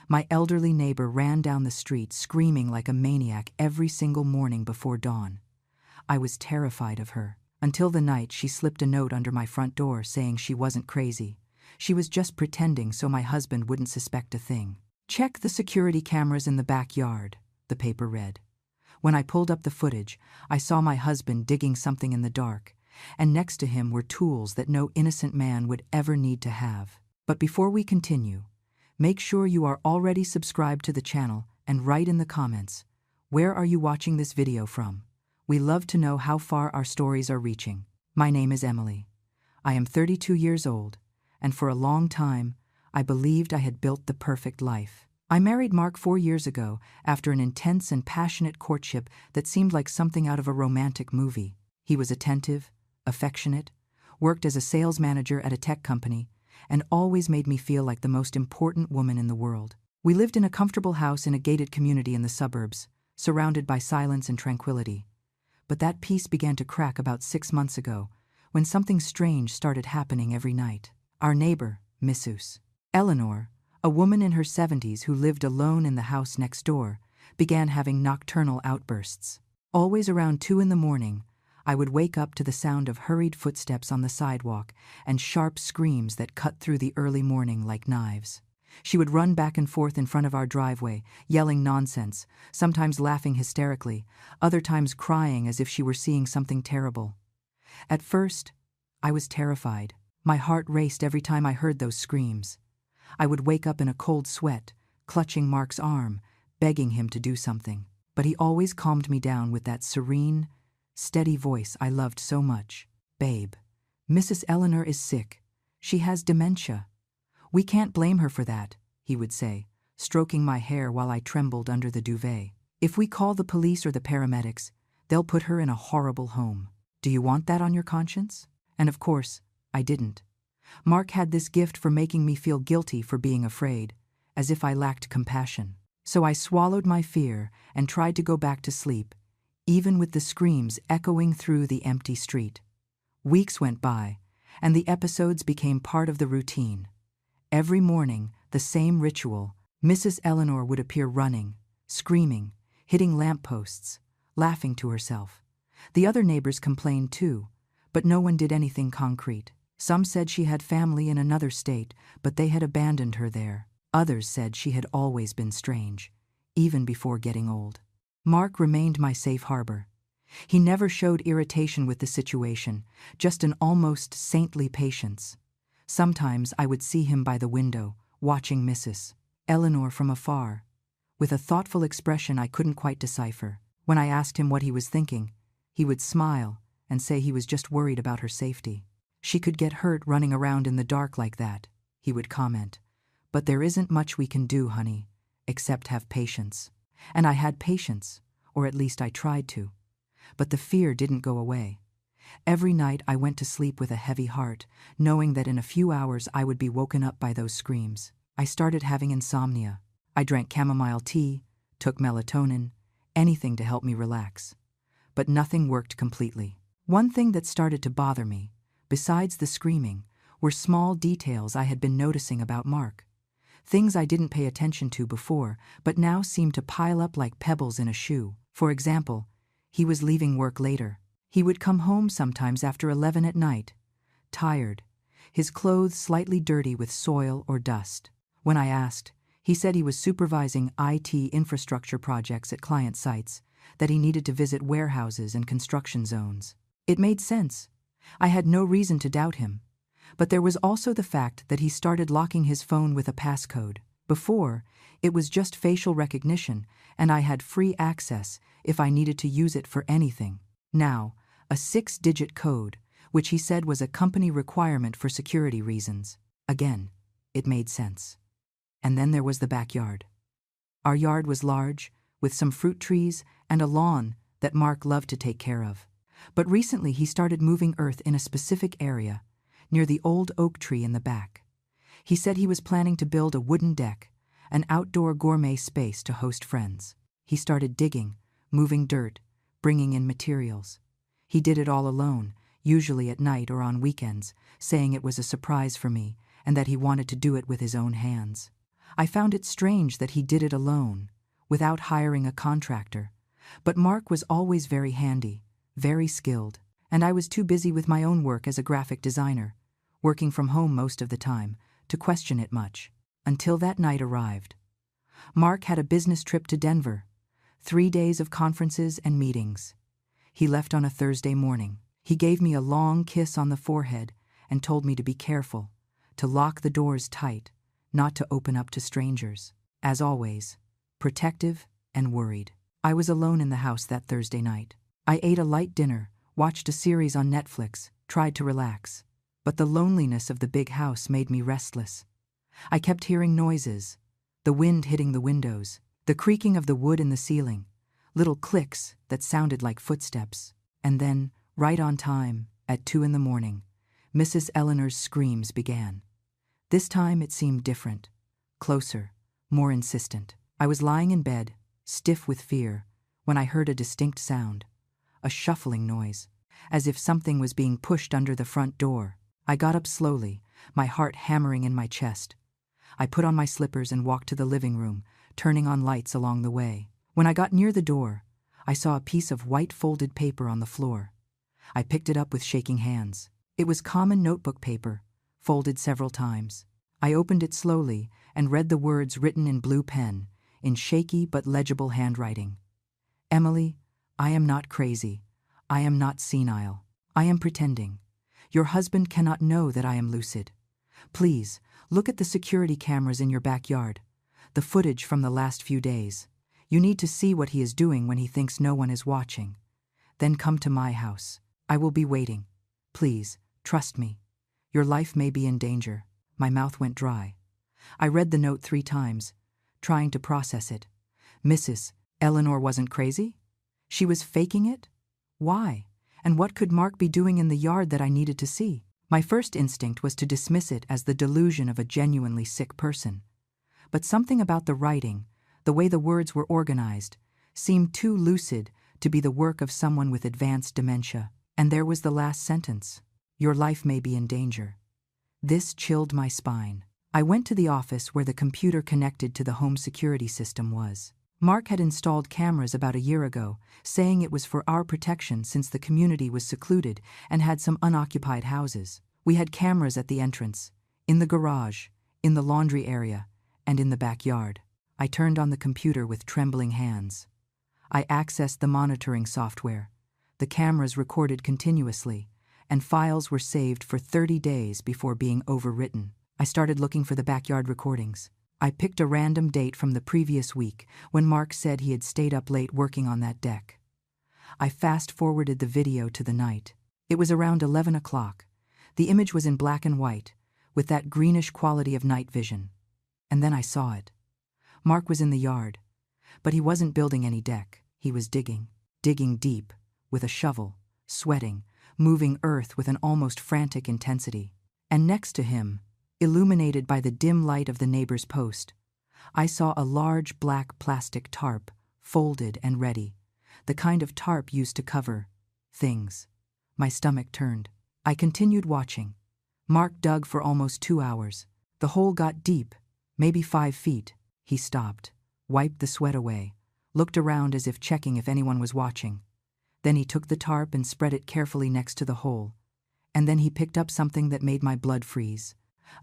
My elderly neighbor ran down the street screaming like a maniac every single morning before dawn. I was terrified of her, until the night she slipped a note under my front door saying she wasn't crazy. She was just pretending so my husband wouldn't suspect a thing. "Check the security cameras in the backyard," the paper read. When I pulled up the footage, I saw my husband digging something in the dark, and next to him were tools that no innocent man would ever need to have. But before we continue, make sure you are already subscribed to the channel and write in the comments, where are you watching this video from? We love to know how far our stories are reaching. My name is Emily. I am 32 years old, and for a long time, I believed I had built the perfect life. I married Mark 4 years ago after an intense and passionate courtship that seemed like something out of a romantic movie. He was attentive, affectionate, worked as a sales manager at a tech company, and always made me feel like the most important woman in the world. We lived in a comfortable house in a gated community in the suburbs, surrounded by silence and tranquility. But that peace began to crack about 6 months ago, when something strange started happening every night. Our neighbor, Mrs. Eleanor, a woman in her 70s who lived alone in the house next door, began having nocturnal outbursts. Always around 2 in the morning, I would wake up to the sound of hurried footsteps on the sidewalk and sharp screams that cut through the early morning like knives. She would run back and forth in front of our driveway, yelling nonsense, sometimes laughing hysterically, other times crying as if she were seeing something terrible. At first, I was terrified. My heart raced every time I heard those screams. I would wake up in a cold sweat, clutching Mark's arm, begging him to do something. But he always calmed me down with that serene, steady voice I loved so much. "Babe, Mrs. Eleanor is sick. She has dementia. We can't blame her for that," he would say, stroking my hair while I trembled under the duvet. "If we call the police or the paramedics, they'll put her in a horrible home. Do you want that on your conscience?" And of course, I didn't. Mark had this gift for making me feel guilty for being afraid, as if I lacked compassion. So I swallowed my fear and tried to go back to sleep, even with the screams echoing through the empty street. Weeks went by, and the episodes became part of the routine. Every morning, the same ritual. Mrs. Eleanor would appear running, screaming, hitting lampposts, laughing to herself. The other neighbors complained too, but no one did anything concrete. Some said she had family in another state, but they had abandoned her there. Others said she had always been strange, even before getting old. Mark remained my safe harbor. He never showed irritation with the situation, just an almost saintly patience. Sometimes I would see him by the window, watching Mrs. Eleanor from afar, with a thoughtful expression I couldn't quite decipher. When I asked him what he was thinking, he would smile and say he was just worried about her safety. "She could get hurt running around in the dark like that," he would comment. "But there isn't much we can do, honey, except have patience." And I had patience, or at least I tried to. But the fear didn't go away. Every night I went to sleep with a heavy heart, knowing that in a few hours I would be woken up by those screams. I started having insomnia. I drank chamomile tea, took melatonin, anything to help me relax. But nothing worked completely. One thing that started to bother me, besides the screaming, were small details I had been noticing about Mark. Things I didn't pay attention to before, but now seemed to pile up like pebbles in a shoe. For example, he was leaving work later. He would come home sometimes after 11 at night, tired, his clothes slightly dirty with soil or dust. When I asked, he said he was supervising IT infrastructure projects at client sites, that he needed to visit warehouses and construction zones. It made sense. I had no reason to doubt him. But there was also the fact that he started locking his phone with a passcode. Before, it was just facial recognition, and I had free access if I needed to use it for anything. Now, a 6-digit code, which he said was a company requirement for security reasons. Again, it made sense. And then there was the backyard. Our yard was large, with some fruit trees and a lawn that Mark loved to take care of. But recently he started moving earth in a specific area, near the old oak tree in the back. He said he was planning to build a wooden deck, an outdoor gourmet space to host friends. He started digging, moving dirt, bringing in materials. He did it all alone, usually at night or on weekends, saying it was a surprise for me and that he wanted to do it with his own hands. I found it strange that he did it alone, without hiring a contractor. But Mark was always very handy, very skilled, and I was too busy with my own work as a graphic designer, working from home most of the time, to question it much. Until that night arrived. Mark had a business trip to Denver, 3 days of conferences and meetings. He left on a Thursday morning. He gave me a long kiss on the forehead and told me to be careful, to lock the doors tight, not to open up to strangers. As always, protective and worried. I was alone in the house that Thursday night. I ate a light dinner, watched a series on Netflix, tried to relax. But the loneliness of the big house made me restless. I kept hearing noises, the wind hitting the windows, the creaking of the wood in the ceiling, little clicks that sounded like footsteps. And then, right on time, at 2 a.m, Mrs. Eleanor's screams began. This time it seemed different, closer, more insistent. I was lying in bed, stiff with fear, when I heard a distinct sound, a shuffling noise, as if something was being pushed under the front door. I got up slowly, my heart hammering in my chest. I put on my slippers and walked to the living room, turning on lights along the way. When I got near the door, I saw a piece of white folded paper on the floor. I picked it up with shaking hands. It was common notebook paper, folded several times. I opened it slowly and read the words written in blue pen, in shaky but legible handwriting. Emily, I am not crazy. I am not senile. I am pretending. Your husband cannot know that I am lucid. Please, look at the security cameras in your backyard, the footage from the last few days. You need to see what he is doing when he thinks no one is watching. Then come to my house. I will be waiting. Please, trust me. Your life may be in danger. My mouth went dry. I read the note 3 times, trying to process it. Mrs. Eleanor wasn't crazy? She was faking it? Why? And what could Mark be doing in the yard that I needed to see? My first instinct was to dismiss it as the delusion of a genuinely sick person. But something about the writing, the way the words were organized, seemed too lucid to be the work of someone with advanced dementia. And there was the last sentence. Your life may be in danger. This chilled my spine. I went to the office where the computer connected to the home security system was. Mark had installed cameras about a year ago, saying it was for our protection since the community was secluded and had some unoccupied houses. We had cameras at the entrance, in the garage, in the laundry area, and in the backyard. I turned on the computer with trembling hands. I accessed the monitoring software. The cameras recorded continuously, and files were saved for 30 days before being overwritten. I started looking for the backyard recordings. I picked a random date from the previous week when Mark said he had stayed up late working on that deck. I fast-forwarded the video to the night. It was around 11 o'clock. The image was in black and white, with that greenish quality of night vision. And then I saw it. Mark was in the yard, but he wasn't building any deck. He was digging deep, with a shovel, sweating, moving earth with an almost frantic intensity. And next to him, illuminated by the dim light of the neighbor's post, I saw a large black plastic tarp, folded and ready, the kind of tarp used to cover things. My stomach turned. I continued watching. Mark dug for almost 2 hours. The hole got deep, maybe 5 feet. He stopped, wiped the sweat away, looked around as if checking if anyone was watching. Then he took the tarp and spread it carefully next to the hole. And then he picked up something that made my blood freeze.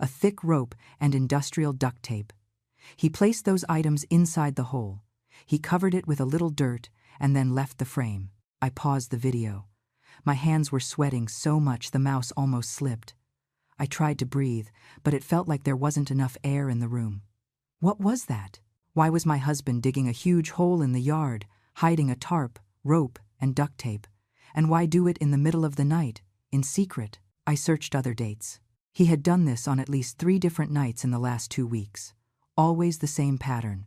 A thick rope and industrial duct tape. He placed those items inside the hole. He covered it with a little dirt and then left the frame. I paused the video. My hands were sweating so much the mouse almost slipped. I tried to breathe, but it felt like there wasn't enough air in the room. What was that? Why was my husband digging a huge hole in the yard, hiding a tarp, rope, and duct tape? And why do it in the middle of the night, in secret? I searched other dates. He had done this on at least 3 different nights in the last 2 weeks. Always the same pattern.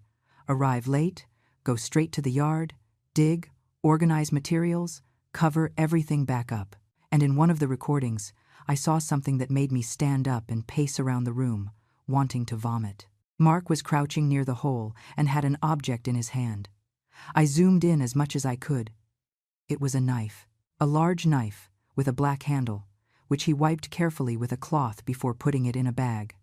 Arrive late, go straight to the yard, dig, organize materials, cover everything back up. And in one of the recordings, I saw something that made me stand up and pace around the room, wanting to vomit. Mark was crouching near the hole and had an object in his hand. I zoomed in as much as I could. It was a knife. A large knife, with a black handle, which he wiped carefully with a cloth before putting it in a bag.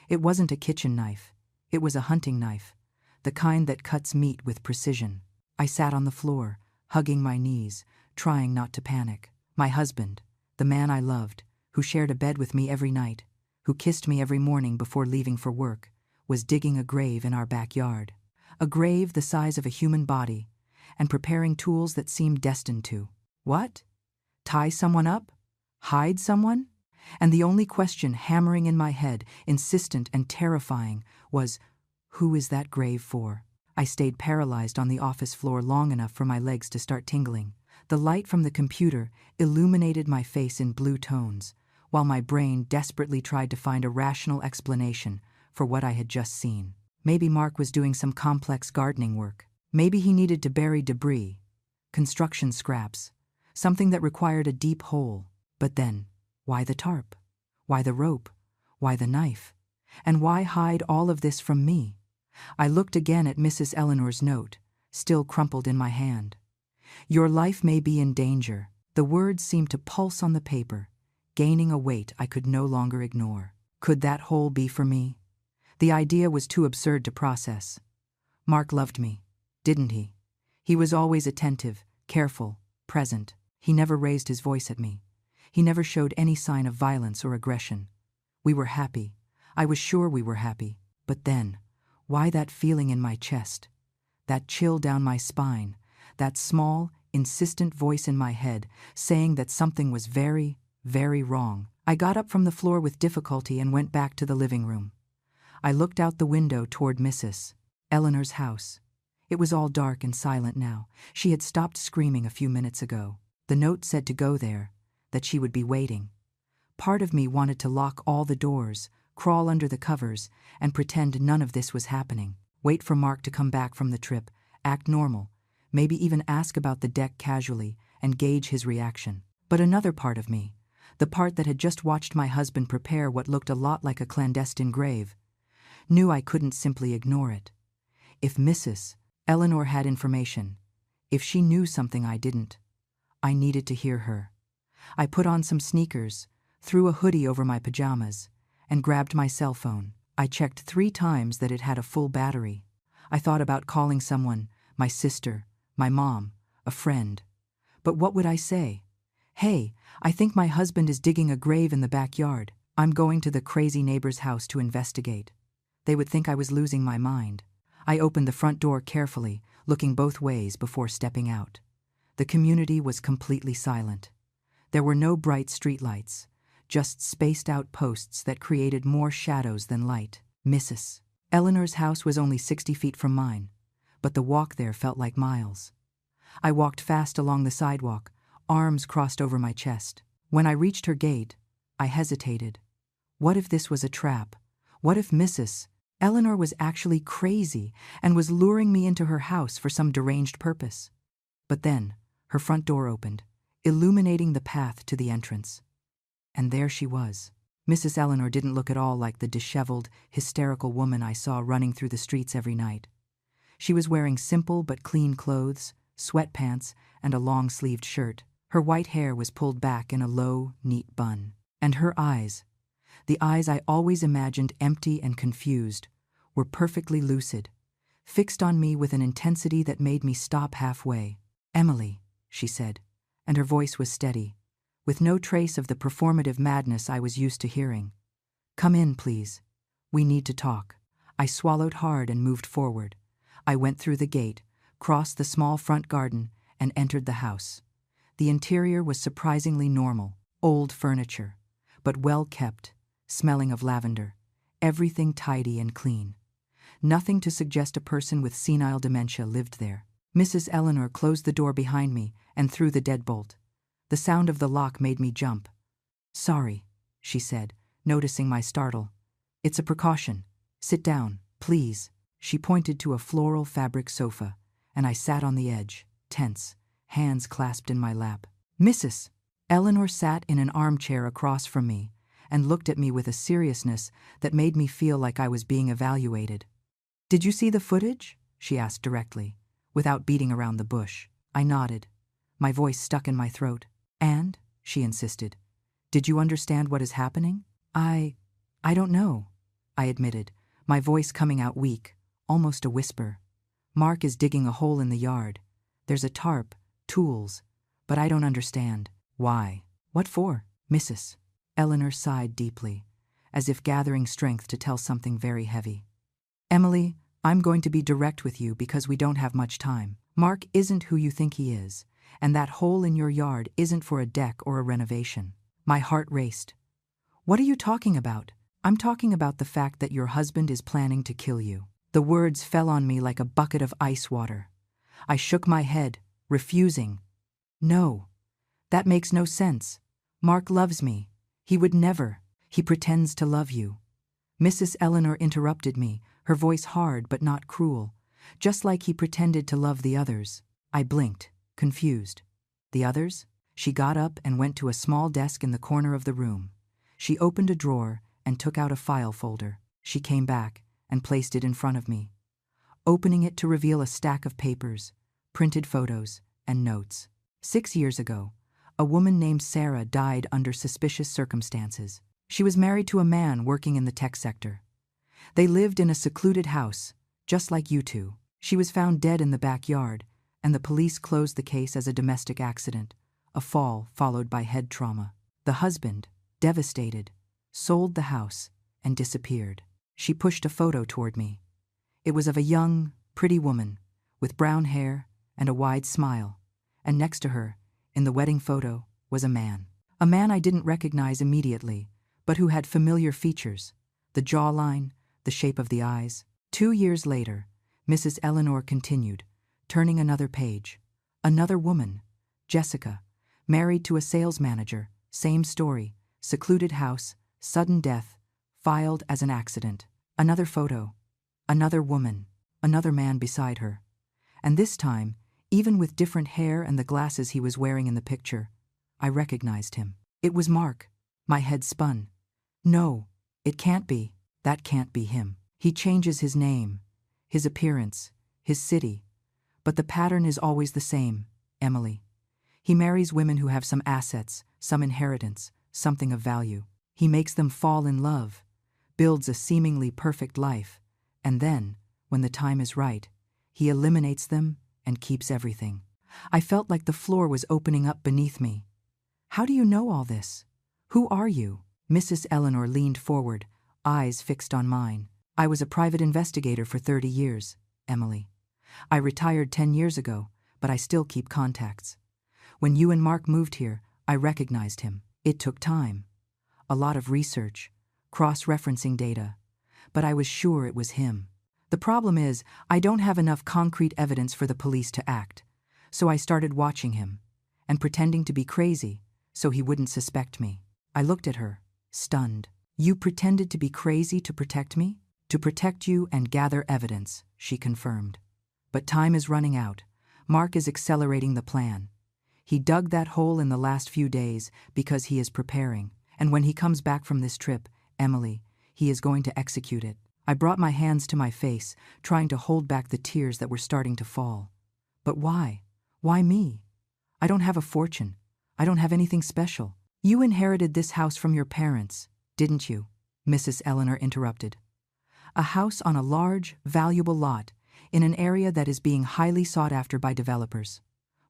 It wasn't a kitchen knife. It was a hunting knife, the kind that cuts meat with precision. I sat on the floor, hugging my knees, trying not to panic. My husband, the man I loved, who shared a bed with me every night, who kissed me every morning before leaving for work, was digging a grave in our backyard. A grave the size of a human body, and preparing tools that seemed destined to. What? Tie someone up? Hide someone? And the only question hammering in my head, insistent and terrifying, was, who is that grave for? I stayed paralyzed on the office floor long enough for my legs to start tingling. The light from the computer illuminated my face in blue tones, while my brain desperately tried to find a rational explanation for what I had just seen. Maybe Mark was doing some complex gardening work. Maybe he needed to bury debris, construction scraps, something that required a deep hole. But then, why the tarp? Why the rope? Why the knife? And why hide all of this from me? I looked again at Mrs. Eleanor's note, still crumpled in my hand. Your life may be in danger. The words seemed to pulse on the paper, gaining a weight I could no longer ignore. Could that hole be for me? The idea was too absurd to process. Mark loved me, didn't he? He was always attentive, careful, present. He never raised his voice at me. He never showed any sign of violence or aggression. We were happy. I was sure we were happy. But then, why that feeling in my chest? That chill down my spine? That small, insistent voice in my head saying that something was very, very wrong. I got up from the floor with difficulty and went back to the living room. I looked out the window toward Mrs. Eleanor's house. It was all dark and silent now. She had stopped screaming a few minutes ago. The note said to go there, that she would be waiting. Part of me wanted to lock all the doors, crawl under the covers, and pretend none of this was happening. Wait for Mark to come back from the trip, act normal, maybe even ask about the deck casually and gauge his reaction. But another part of me, the part that had just watched my husband prepare what looked a lot like a clandestine grave, knew I couldn't simply ignore it. If Mrs. Eleanor had information, if she knew something I didn't, I needed to hear her. I put on some sneakers, threw a hoodie over my pajamas, and grabbed my cell phone. I checked 3 times that it had a full battery. I thought about calling someone, my sister, my mom, a friend. But what would I say? Hey, I think my husband is digging a grave in the backyard. I'm going to the crazy neighbor's house to investigate. They would think I was losing my mind. I opened the front door carefully, looking both ways before stepping out. The community was completely silent. There were no bright streetlights, just spaced-out posts that created more shadows than light. Mrs. Eleanor's house was only 60 feet from mine, but the walk there felt like miles. I walked fast along the sidewalk, arms crossed over my chest. When I reached her gate, I hesitated. What if this was a trap? What if Mrs. Eleanor was actually crazy and was luring me into her house for some deranged purpose? But then, her front door opened, illuminating the path to the entrance. And there she was. Mrs. Eleanor didn't look at all like the disheveled, hysterical woman I saw running through the streets every night. She was wearing simple but clean clothes, sweatpants, and a long-sleeved shirt. Her white hair was pulled back in a low, neat bun. And her eyes, the eyes I always imagined empty and confused, were perfectly lucid, fixed on me with an intensity that made me stop halfway. "Emily," she said, and her voice was steady, with no trace of the performative madness I was used to hearing. "Come in, please. We need to talk." I swallowed hard and moved forward. I went through the gate, crossed the small front garden, and entered the house. The interior was surprisingly normal, old furniture, but well kept, smelling of lavender, everything tidy and clean. Nothing to suggest a person with senile dementia lived there. Mrs. Eleanor closed the door behind me and threw the deadbolt. The sound of the lock made me jump. "Sorry," she said, noticing my startle. "It's a precaution. Sit down, please." She pointed to a floral fabric sofa, and I sat on the edge, tense, hands clasped in my lap. Mrs. Eleanor sat in an armchair across from me and looked at me with a seriousness that made me feel like I was being evaluated. "Did you see the footage?" she asked directly, without beating around the bush. I nodded, my voice stuck in my throat. "And," she insisted, "did you understand what is happening?" I don't know," I admitted, my voice coming out weak, almost a whisper. Mark is digging a hole in the yard. There's a tarp, tools, but I don't understand. Why? What for? Mrs. Eleanor sighed deeply, as if gathering strength to tell something very heavy. Emily, I'm going to be direct with you because we don't have much time. Mark isn't who you think he is, and that hole in your yard isn't for a deck or a renovation. My heart raced. What are you talking about? I'm talking about the fact that your husband is planning to kill you. The words fell on me like a bucket of ice water. I shook my head, refusing. No, that makes no sense. Mark loves me. He would never. He pretends to love you. Mrs. Eleanor interrupted me, her voice hard but not cruel, just like he pretended to love the others. I blinked, confused. The others? She got up and went to a small desk in the corner of the room. She opened a drawer and took out a file folder. She came back and placed it in front of me, opening it to reveal a stack of papers, printed photos, and notes. 6 years ago, a woman named Sarah died under suspicious circumstances. She was married to a man working in the tech sector. They lived in a secluded house, just like you two. She was found dead in the backyard, and the police closed the case as a domestic accident, a fall followed by head trauma. The husband, devastated, sold the house and disappeared. She pushed a photo toward me. It was of a young, pretty woman with brown hair and a wide smile, and next to her, in the wedding photo, was a man. A man I didn't recognize immediately, but who had familiar features, the jawline, the shape of the eyes. 2 years later, Mrs. Eleanor continued, turning another page. Another woman, Jessica, married to a sales manager, same story, secluded house, sudden death, filed as an accident. Another photo, another woman, another man beside her. And this time, even with different hair and the glasses he was wearing in the picture, I recognized him. It was Mark. My head spun. No, it can't be. That can't be him. He changes his name, his appearance, his city, but the pattern is always the same, Emily. He marries women who have some assets, some inheritance, something of value. He makes them fall in love, builds a seemingly perfect life, and then, when the time is right, he eliminates them and keeps everything. I felt like the floor was opening up beneath me. How do you know all this? Who are you? Mrs. Eleanor leaned forward, eyes fixed on mine. I was a private investigator for 30 years, Emily. I retired 10 years ago, but I still keep contacts. When you and Mark moved here, I recognized him. It took time. A lot of research, cross-referencing data, but I was sure it was him. The problem is, I don't have enough concrete evidence for the police to act, so I started watching him, and pretending to be crazy, so he wouldn't suspect me. I looked at her, stunned. You pretended to be crazy to protect me? To protect you and gather evidence, she confirmed. But time is running out. Mark is accelerating the plan. He dug that hole in the last few days because he is preparing, and when he comes back from this trip, Emily, he is going to execute it. I brought my hands to my face, trying to hold back the tears that were starting to fall. But why? Why me? I don't have a fortune. I don't have anything special. You inherited this house from your parents, didn't you? Mrs. Eleanor interrupted. A house on a large, valuable lot in an area that is being highly sought after by developers.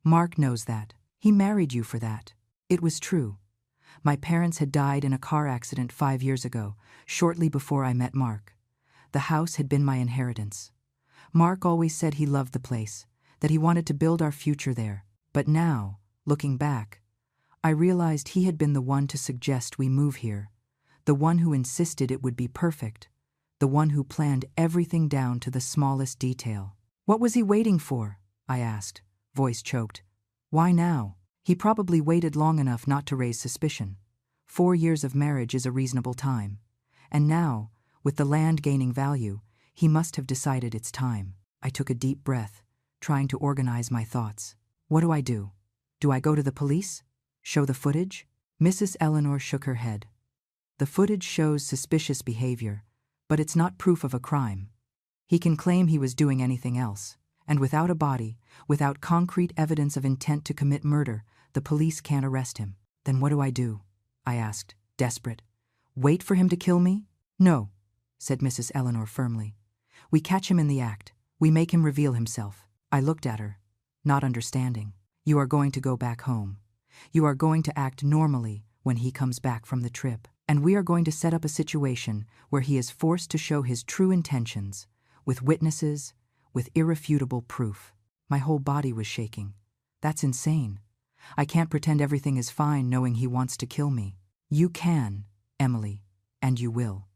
Mark knows that. He married you for that. It was true. My parents had died in a car accident 5 years ago, shortly before I met Mark. The house had been my inheritance. Mark always said he loved the place, that he wanted to build our future there. But now, looking back, I realized he had been the one to suggest we move here, the one who insisted it would be perfect, the one who planned everything down to the smallest detail. What was he waiting for? I asked, voice choked. Why now? He probably waited long enough not to raise suspicion. 4 years of marriage is a reasonable time. And now, with the land gaining value, he must have decided it's time. I took a deep breath, trying to organize my thoughts. What do I do? Do I go to the police? Show the footage? Mrs. Eleanor shook her head. The footage shows suspicious behavior, but it's not proof of a crime. He can claim he was doing anything else. And without a body, without concrete evidence of intent to commit murder, the police can't arrest him. Then what do I do? I asked, desperate. Wait for him to kill me? No. said Mrs. Eleanor firmly. We catch him in the act. We make him reveal himself. I looked at her, not understanding. You are going to go back home. You are going to act normally when he comes back from the trip. And we are going to set up a situation where he is forced to show his true intentions, with witnesses, with irrefutable proof. My whole body was shaking. That's insane. I can't pretend everything is fine knowing he wants to kill me. You can, Emily, and you will.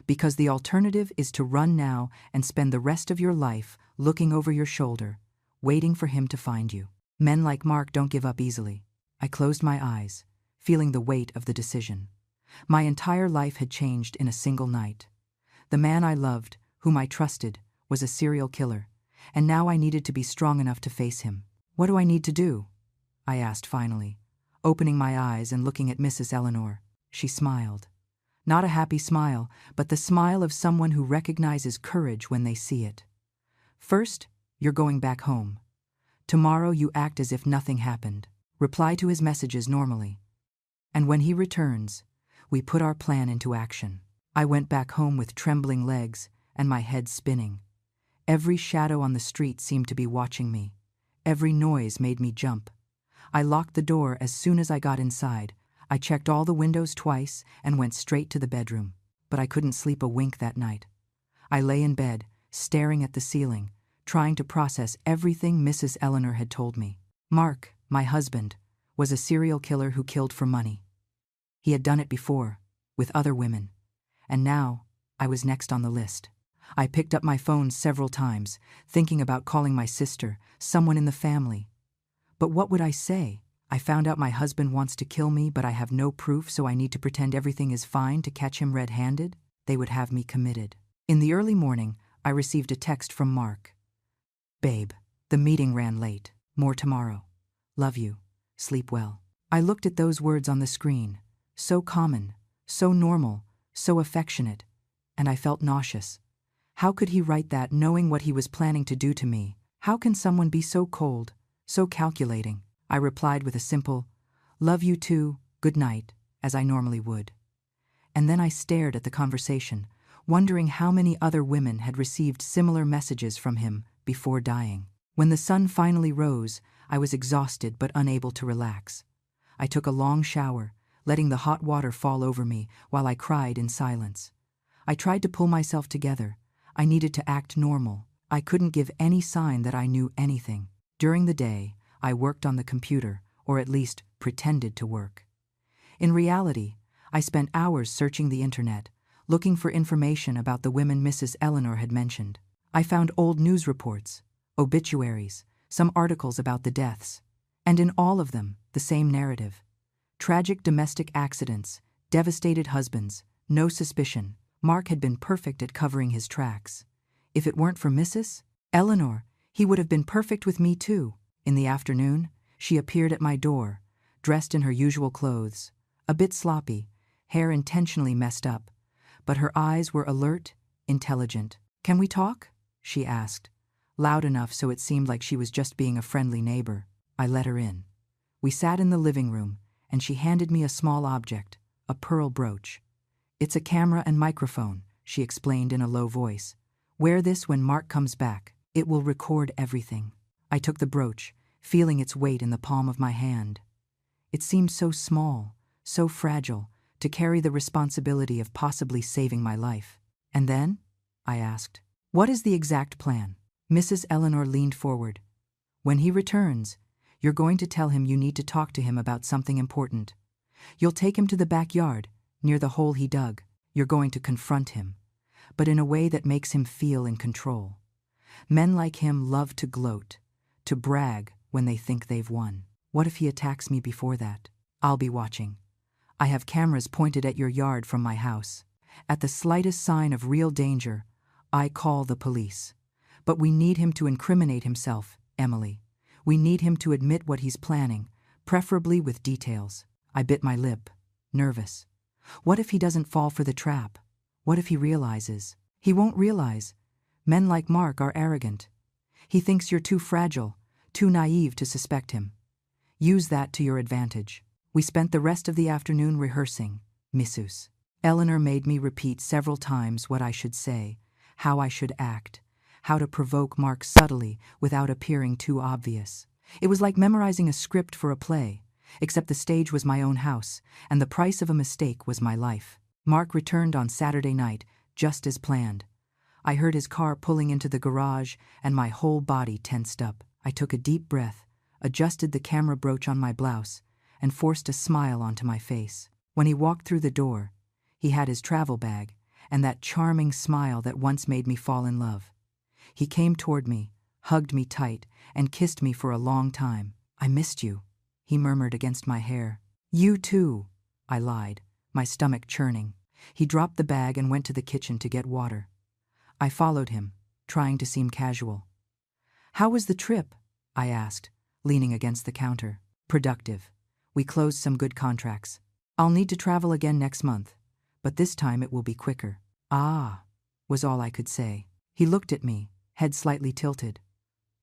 Because the alternative is to run now and spend the rest of your life looking over your shoulder, waiting for him to find you. Men like Mark don't give up easily. I closed my eyes, feeling the weight of the decision. My entire life had changed in a single night. The man I loved, whom I trusted, was a serial killer, and now I needed to be strong enough to face him. What do I need to do? I asked finally, opening my eyes and looking at Mrs. Eleanor. She smiled. Not a happy smile, but the smile of someone who recognizes courage when they see it. First, you're going back home. Tomorrow you act as if nothing happened. Reply to his messages normally. And when he returns, we put our plan into action. I went back home with trembling legs and my head spinning. Every shadow on the street seemed to be watching me. Every noise made me jump. I locked the door as soon as I got inside. I checked all the windows twice and went straight to the bedroom. But I couldn't sleep a wink that night. I lay in bed, staring at the ceiling, trying to process everything Mrs. Eleanor had told me. Mark, my husband, was a serial killer who killed for money. He had done it before, with other women. And now, I was next on the list. I picked up my phone several times, thinking about calling my sister, someone in the family. But what would I say? I found out my husband wants to kill me, but I have no proof, so I need to pretend everything is fine to catch him red-handed? They would have me committed. In the early morning, I received a text from Mark. Babe, the meeting ran late. More tomorrow. Love you. Sleep well. I looked at those words on the screen. So common, so normal, so affectionate, and I felt nauseous. How could he write that knowing what he was planning to do to me? How can someone be so cold, so calculating? I replied with a simple, love you too, good night, as I normally would. And then I stared at the conversation, wondering how many other women had received similar messages from him before dying. When the sun finally rose, I was exhausted but unable to relax. I took a long shower, letting the hot water fall over me while I cried in silence. I tried to pull myself together. I needed to act normal. I couldn't give any sign that I knew anything. During the day, I worked on the computer, or at least pretended to work. In reality, I spent hours searching the internet, looking for information about the women Mrs. Eleanor had mentioned. I found old news reports, obituaries, some articles about the deaths, and in all of them, the same narrative. Tragic domestic accidents, devastated husbands, no suspicion. Mark had been perfect at covering his tracks. If it weren't for Mrs. Eleanor, he would have been perfect with me too. In the afternoon, she appeared at my door, dressed in her usual clothes, a bit sloppy, hair intentionally messed up, but her eyes were alert, intelligent. Can we talk? She asked, loud enough so it seemed like she was just being a friendly neighbor. I let her in. We sat in the living room, and she handed me a small object, a pearl brooch. It's a camera and microphone, she explained in a low voice. Wear this when Mark comes back. It will record everything. I took the brooch, feeling its weight in the palm of my hand. It seemed so small, so fragile, to carry the responsibility of possibly saving my life. And then? I asked. What is the exact plan? Mrs. Eleanor leaned forward. When he returns, you're going to tell him you need to talk to him about something important. You'll take him to the backyard, near the hole he dug. You're going to confront him, but in a way that makes him feel in control. Men like him love to gloat, to brag when they think they've won. What if he attacks me before that? I'll be watching. I have cameras pointed at your yard from my house. At the slightest sign of real danger, I call the police. But we need him to incriminate himself, Emily. We need him to admit what he's planning, preferably with details. I bit my lip, nervous. What if he doesn't fall for the trap? What if he realizes? He won't realize. Men like Mark are arrogant. He thinks you're too fragile, too naive to suspect him. Use that to your advantage. We spent the rest of the afternoon rehearsing, Mrs. Eleanor made me repeat several times what I should say, how I should act, how to provoke Mark subtly without appearing too obvious. It was like memorizing a script for a play, except the stage was my own house, and the price of a mistake was my life. Mark returned on Saturday night, just as planned. I heard his car pulling into the garage, and my whole body tensed up. I took a deep breath, adjusted the camera brooch on my blouse, and forced a smile onto my face. When he walked through the door, he had his travel bag, and that charming smile that once made me fall in love. He came toward me, hugged me tight, and kissed me for a long time. "I missed you," he murmured against my hair. "You too," I lied, my stomach churning. He dropped the bag and went to the kitchen to get water. I followed him, trying to seem casual. "How was the trip?" I asked, leaning against the counter. "Productive. We closed some good contracts. I'll need to travel again next month, but this time it will be quicker." "Ah," was all I could say. He looked at me, head slightly tilted.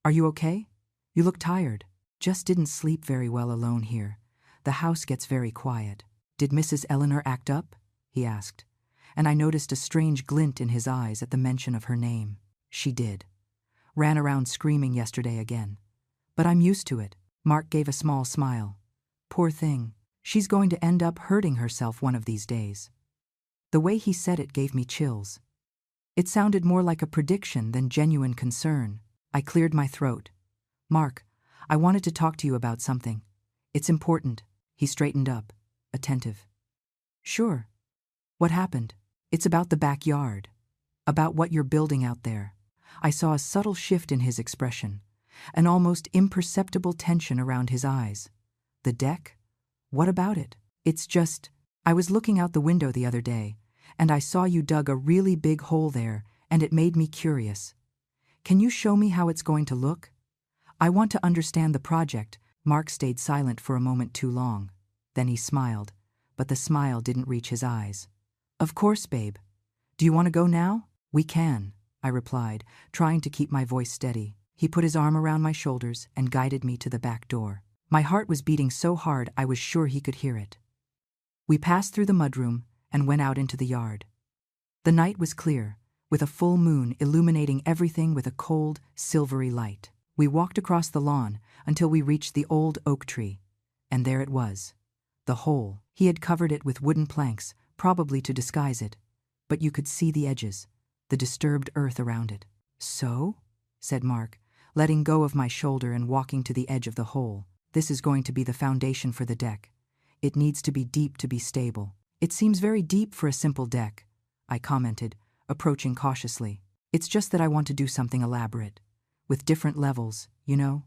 "Are you okay? You look tired." "Just didn't sleep very well alone here. The house gets very quiet." "Did Mrs. Eleanor act up?" he asked, and I noticed a strange glint in his eyes at the mention of her name. "She did. Ran around screaming yesterday again. But I'm used to it." Mark gave a small smile. "Poor thing. She's going to end up hurting herself one of these days." The way he said it gave me chills. It sounded more like a prediction than genuine concern. I cleared my throat. "Mark, I wanted to talk to you about something. It's important." He straightened up, attentive. "Sure. What happened?" "It's about the backyard. About what you're building out there." I saw a subtle shift in his expression, an almost imperceptible tension around his eyes. "The deck? What about it?" "It's just, I was looking out the window the other day, and I saw you dug a really big hole there, and it made me curious. Can you show me how it's going to look? I want to understand the project." Mark stayed silent for a moment too long. Then he smiled, but the smile didn't reach his eyes. "Of course, babe. Do you want to go now?" "We can," I replied, trying to keep my voice steady. He put his arm around my shoulders and guided me to the back door. My heart was beating so hard I was sure he could hear it. We passed through the mudroom and went out into the yard. The night was clear, with a full moon illuminating everything with a cold, silvery light. We walked across the lawn until we reached the old oak tree, and there it was. The hole. He had covered it with wooden planks, probably to disguise it, but you could see the edges, the disturbed earth around it. "So?" said Mark, letting go of my shoulder and walking to the edge of the hole. "This is going to be the foundation for the deck. It needs to be deep to be stable." "It seems very deep for a simple deck," I commented, approaching cautiously. "It's just that I want to do something elaborate, with different levels, you know.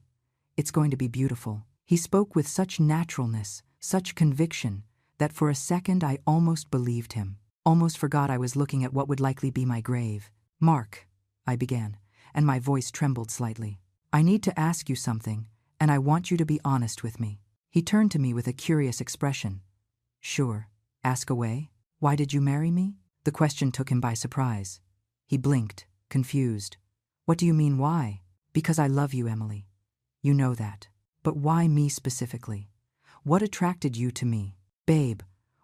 It's going to be beautiful." He spoke with such naturalness, such conviction, that for a second I almost believed him, almost forgot I was looking at what would likely be my grave. "Mark," I began, and my voice trembled slightly. "I need to ask you something, and I want you to be honest with me." He turned to me with a curious expression. "Sure, ask away. Why did you marry me?" The question took him by surprise. He blinked, confused. "What do you mean, why?" "Because I love you, Emily. You know that. But why me specifically? What attracted you to me?" "Babe,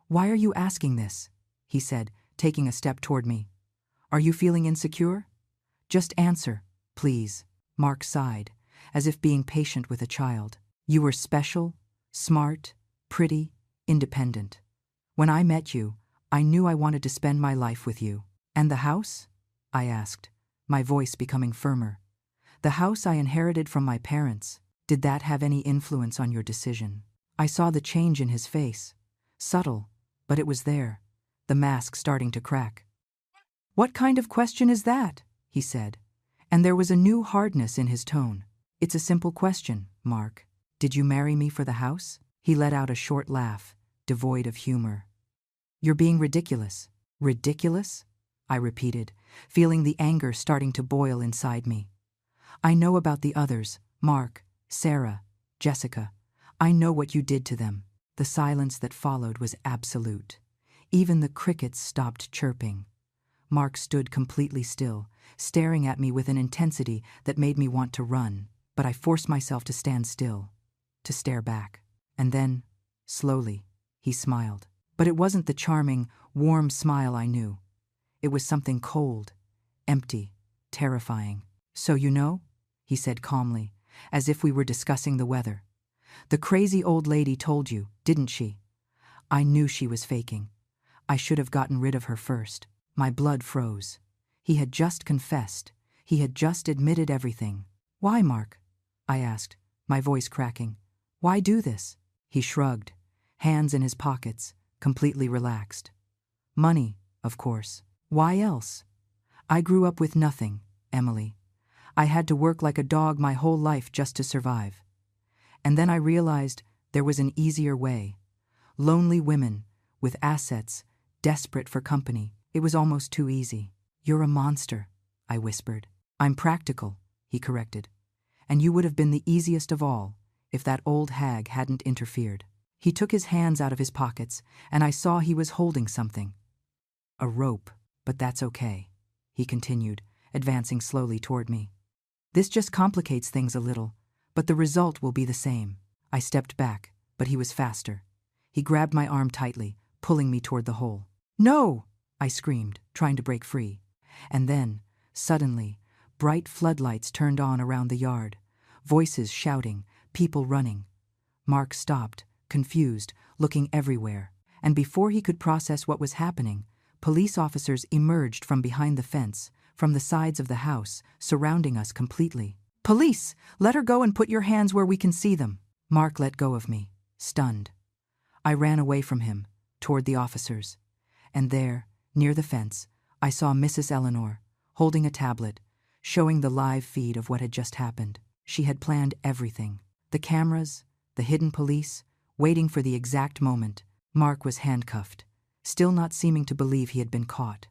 why are you asking this?" he said, taking a step toward me. "Are you feeling insecure? Just answer, please." Mark sighed, as if being patient with a child. "You were special, smart, pretty, independent. When I met you, I knew I wanted to spend my life with you." "And the house?" I asked, my voice becoming firmer. "The house I inherited from my parents. Did that have any influence on your decision?" I saw the change in his face. Subtle, but it was there, the mask starting to crack. "What kind of question is that?" he said, and there was a new hardness in his tone. "It's a simple question, Mark. Did you marry me for the house?" He let out a short laugh, devoid of humor. "You're being ridiculous." "Ridiculous?" I repeated, feeling the anger starting to boil inside me. "I know about the others, Mark, Sarah, Jessica. I know what you did to them." The silence that followed was absolute. Even the crickets stopped chirping. Mark stood completely still, staring at me with an intensity that made me want to run, but I forced myself to stand still, to stare back. And then, slowly, he smiled. But it wasn't the charming, warm smile I knew. It was something cold, empty, terrifying. "So you know?" he said calmly, as if we were discussing the weather. "The crazy old lady told you, didn't she?" I knew she was faking. I should have gotten rid of her first. My blood froze. He had just confessed. He had just admitted everything. "Why, Mark?" I asked, my voice cracking. "Why do this?" He shrugged, hands in his pockets, completely relaxed. "Money, of course. Why else? I grew up with nothing, Emily. I had to work like a dog my whole life just to survive. And then I realized there was an easier way. Lonely women, with assets, desperate for company. It was almost too easy." "You're a monster," I whispered. "I'm practical," he corrected. "And you would have been the easiest of all if that old hag hadn't interfered." He took his hands out of his pockets, and I saw he was holding something. "A rope, but that's okay," he continued, advancing slowly toward me. "This just complicates things a little, but the result will be the same." I stepped back, but he was faster. He grabbed my arm tightly, pulling me toward the hole. "No!" I screamed, trying to break free. And then, suddenly, bright floodlights turned on around the yard, voices shouting, people running. Mark stopped, confused, looking everywhere, and before he could process what was happening, police officers emerged from behind the fence, from the sides of the house, surrounding us completely. "Police! Let her go and put your hands where we can see them." Mark let go of me, stunned. I ran away from him, toward the officers, and there, near the fence, I saw Mrs. Eleanor, holding a tablet, showing the live feed of what had just happened. She had planned everything. The cameras, the hidden police, waiting for the exact moment. Mark was handcuffed, still not seeming to believe he had been caught.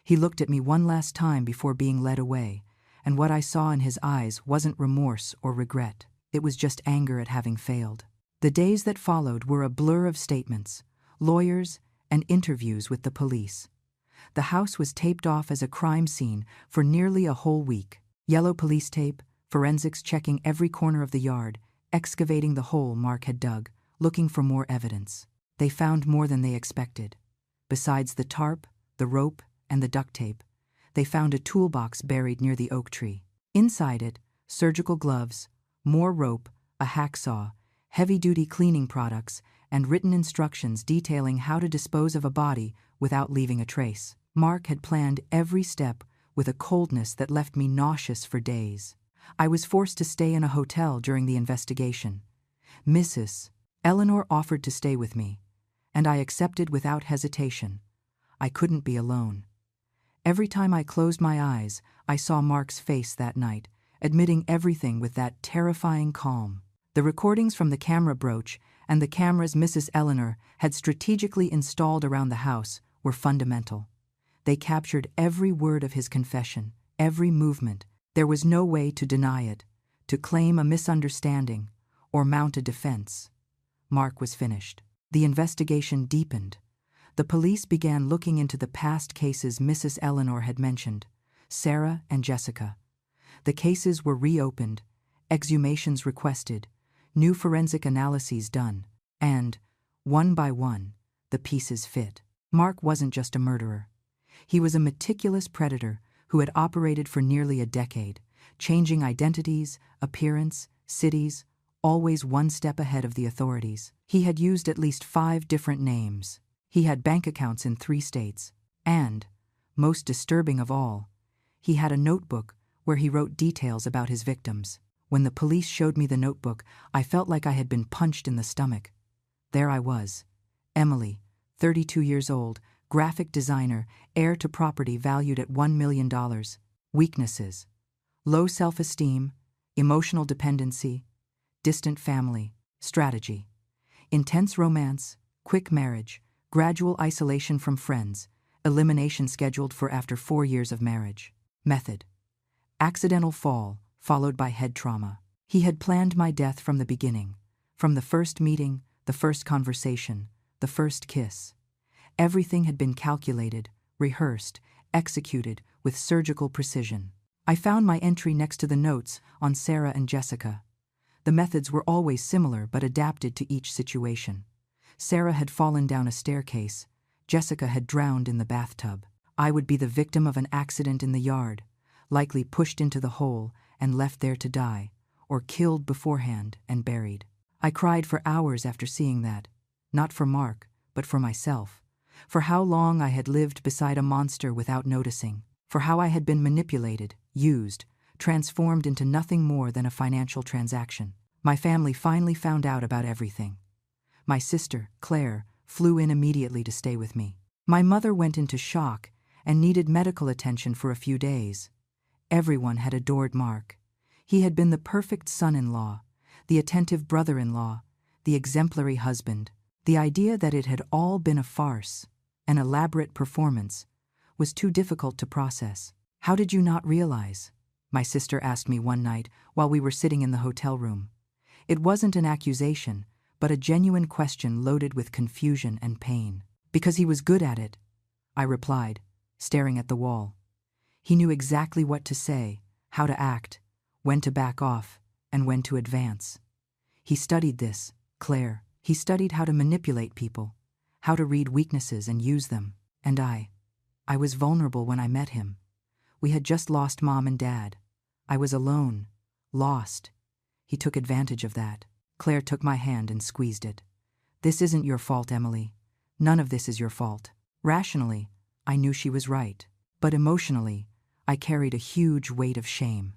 He looked at me one last time before being led away, and what I saw in his eyes wasn't remorse or regret. It was just anger at having failed. The days that followed were a blur of statements, lawyers, and interviews with the police. The house was taped off as a crime scene for nearly a whole week. Yellow police tape, forensics checking every corner of the yard, excavating the hole Mark had dug, looking for more evidence. They found more than they expected. Besides the tarp, the rope, and the duct tape, they found a toolbox buried near the oak tree. Inside it, surgical gloves, more rope, a hacksaw, heavy-duty cleaning products, and written instructions detailing how to dispose of a body without leaving a trace. Mark had planned every step with a coldness that left me nauseous for days. I was forced to stay in a hotel during the investigation. Mrs. Eleanor offered to stay with me, and I accepted without hesitation. I couldn't be alone. Every time I closed my eyes, I saw Mark's face that night, admitting everything with that terrifying calm. The recordings from the camera brooch and the cameras Mrs. Eleanor had strategically installed around the house were fundamental. They captured every word of his confession, every movement. There was no way to deny it, to claim a misunderstanding, or mount a defense. Mark was finished. The investigation deepened. The police began looking into the past cases Mrs. Eleanor had mentioned, Sarah and Jessica. The cases were reopened, exhumations requested, new forensic analyses done, and, one by one, the pieces fit. Mark wasn't just a murderer. He was a meticulous predator who had operated for nearly a decade, changing identities, appearance, cities, always one step ahead of the authorities. He had used at least 5 different names. He had bank accounts in 3 states. And, most disturbing of all, he had a notebook where he wrote details about his victims. When the police showed me the notebook, I felt like I had been punched in the stomach. There I was, Emily, 32 years old, graphic designer, heir to property valued at $1 million. Weaknesses: low self-esteem, emotional dependency, distant family. Strategy: intense romance, quick marriage, gradual isolation from friends, elimination scheduled for after 4 years of marriage. Method: accidental fall, followed by head trauma. He had planned my death from the beginning, from the first meeting, the first conversation, the first kiss. Everything had been calculated, rehearsed, executed with surgical precision. I found my entry next to the notes on Sarah and Jessica. The methods were always similar but adapted to each situation. Sarah had fallen down a staircase. Jessica had drowned in the bathtub. I would be the victim of an accident in the yard, likely pushed into the hole and left there to die, or killed beforehand and buried. I cried for hours after seeing that, not for Mark, but for myself, for how long I had lived beside a monster without noticing, for how I had been manipulated, used, transformed into nothing more than a financial transaction. My family finally found out about everything. My sister, Claire, flew in immediately to stay with me. My mother went into shock and needed medical attention for a few days. Everyone had adored Mark. He had been the perfect son-in-law, the attentive brother-in-law, the exemplary husband. The idea that it had all been a farce, an elaborate performance, was too difficult to process. "How did you not realize?" my sister asked me one night while we were sitting in the hotel room. It wasn't an accusation, but a genuine question loaded with confusion and pain. "Because he was good at it," I replied, staring at the wall. He knew exactly what to say, how to act, when to back off, and when to advance. He studied this, Claire. He studied how to manipulate people, how to read weaknesses and use them. And I was vulnerable when I met him. We had just lost Mom and Dad. I was alone, lost. He took advantage of that. Claire took my hand and squeezed it. "This isn't your fault, Emily. None of this is your fault." Rationally, I knew she was right. But emotionally, I carried a huge weight of shame.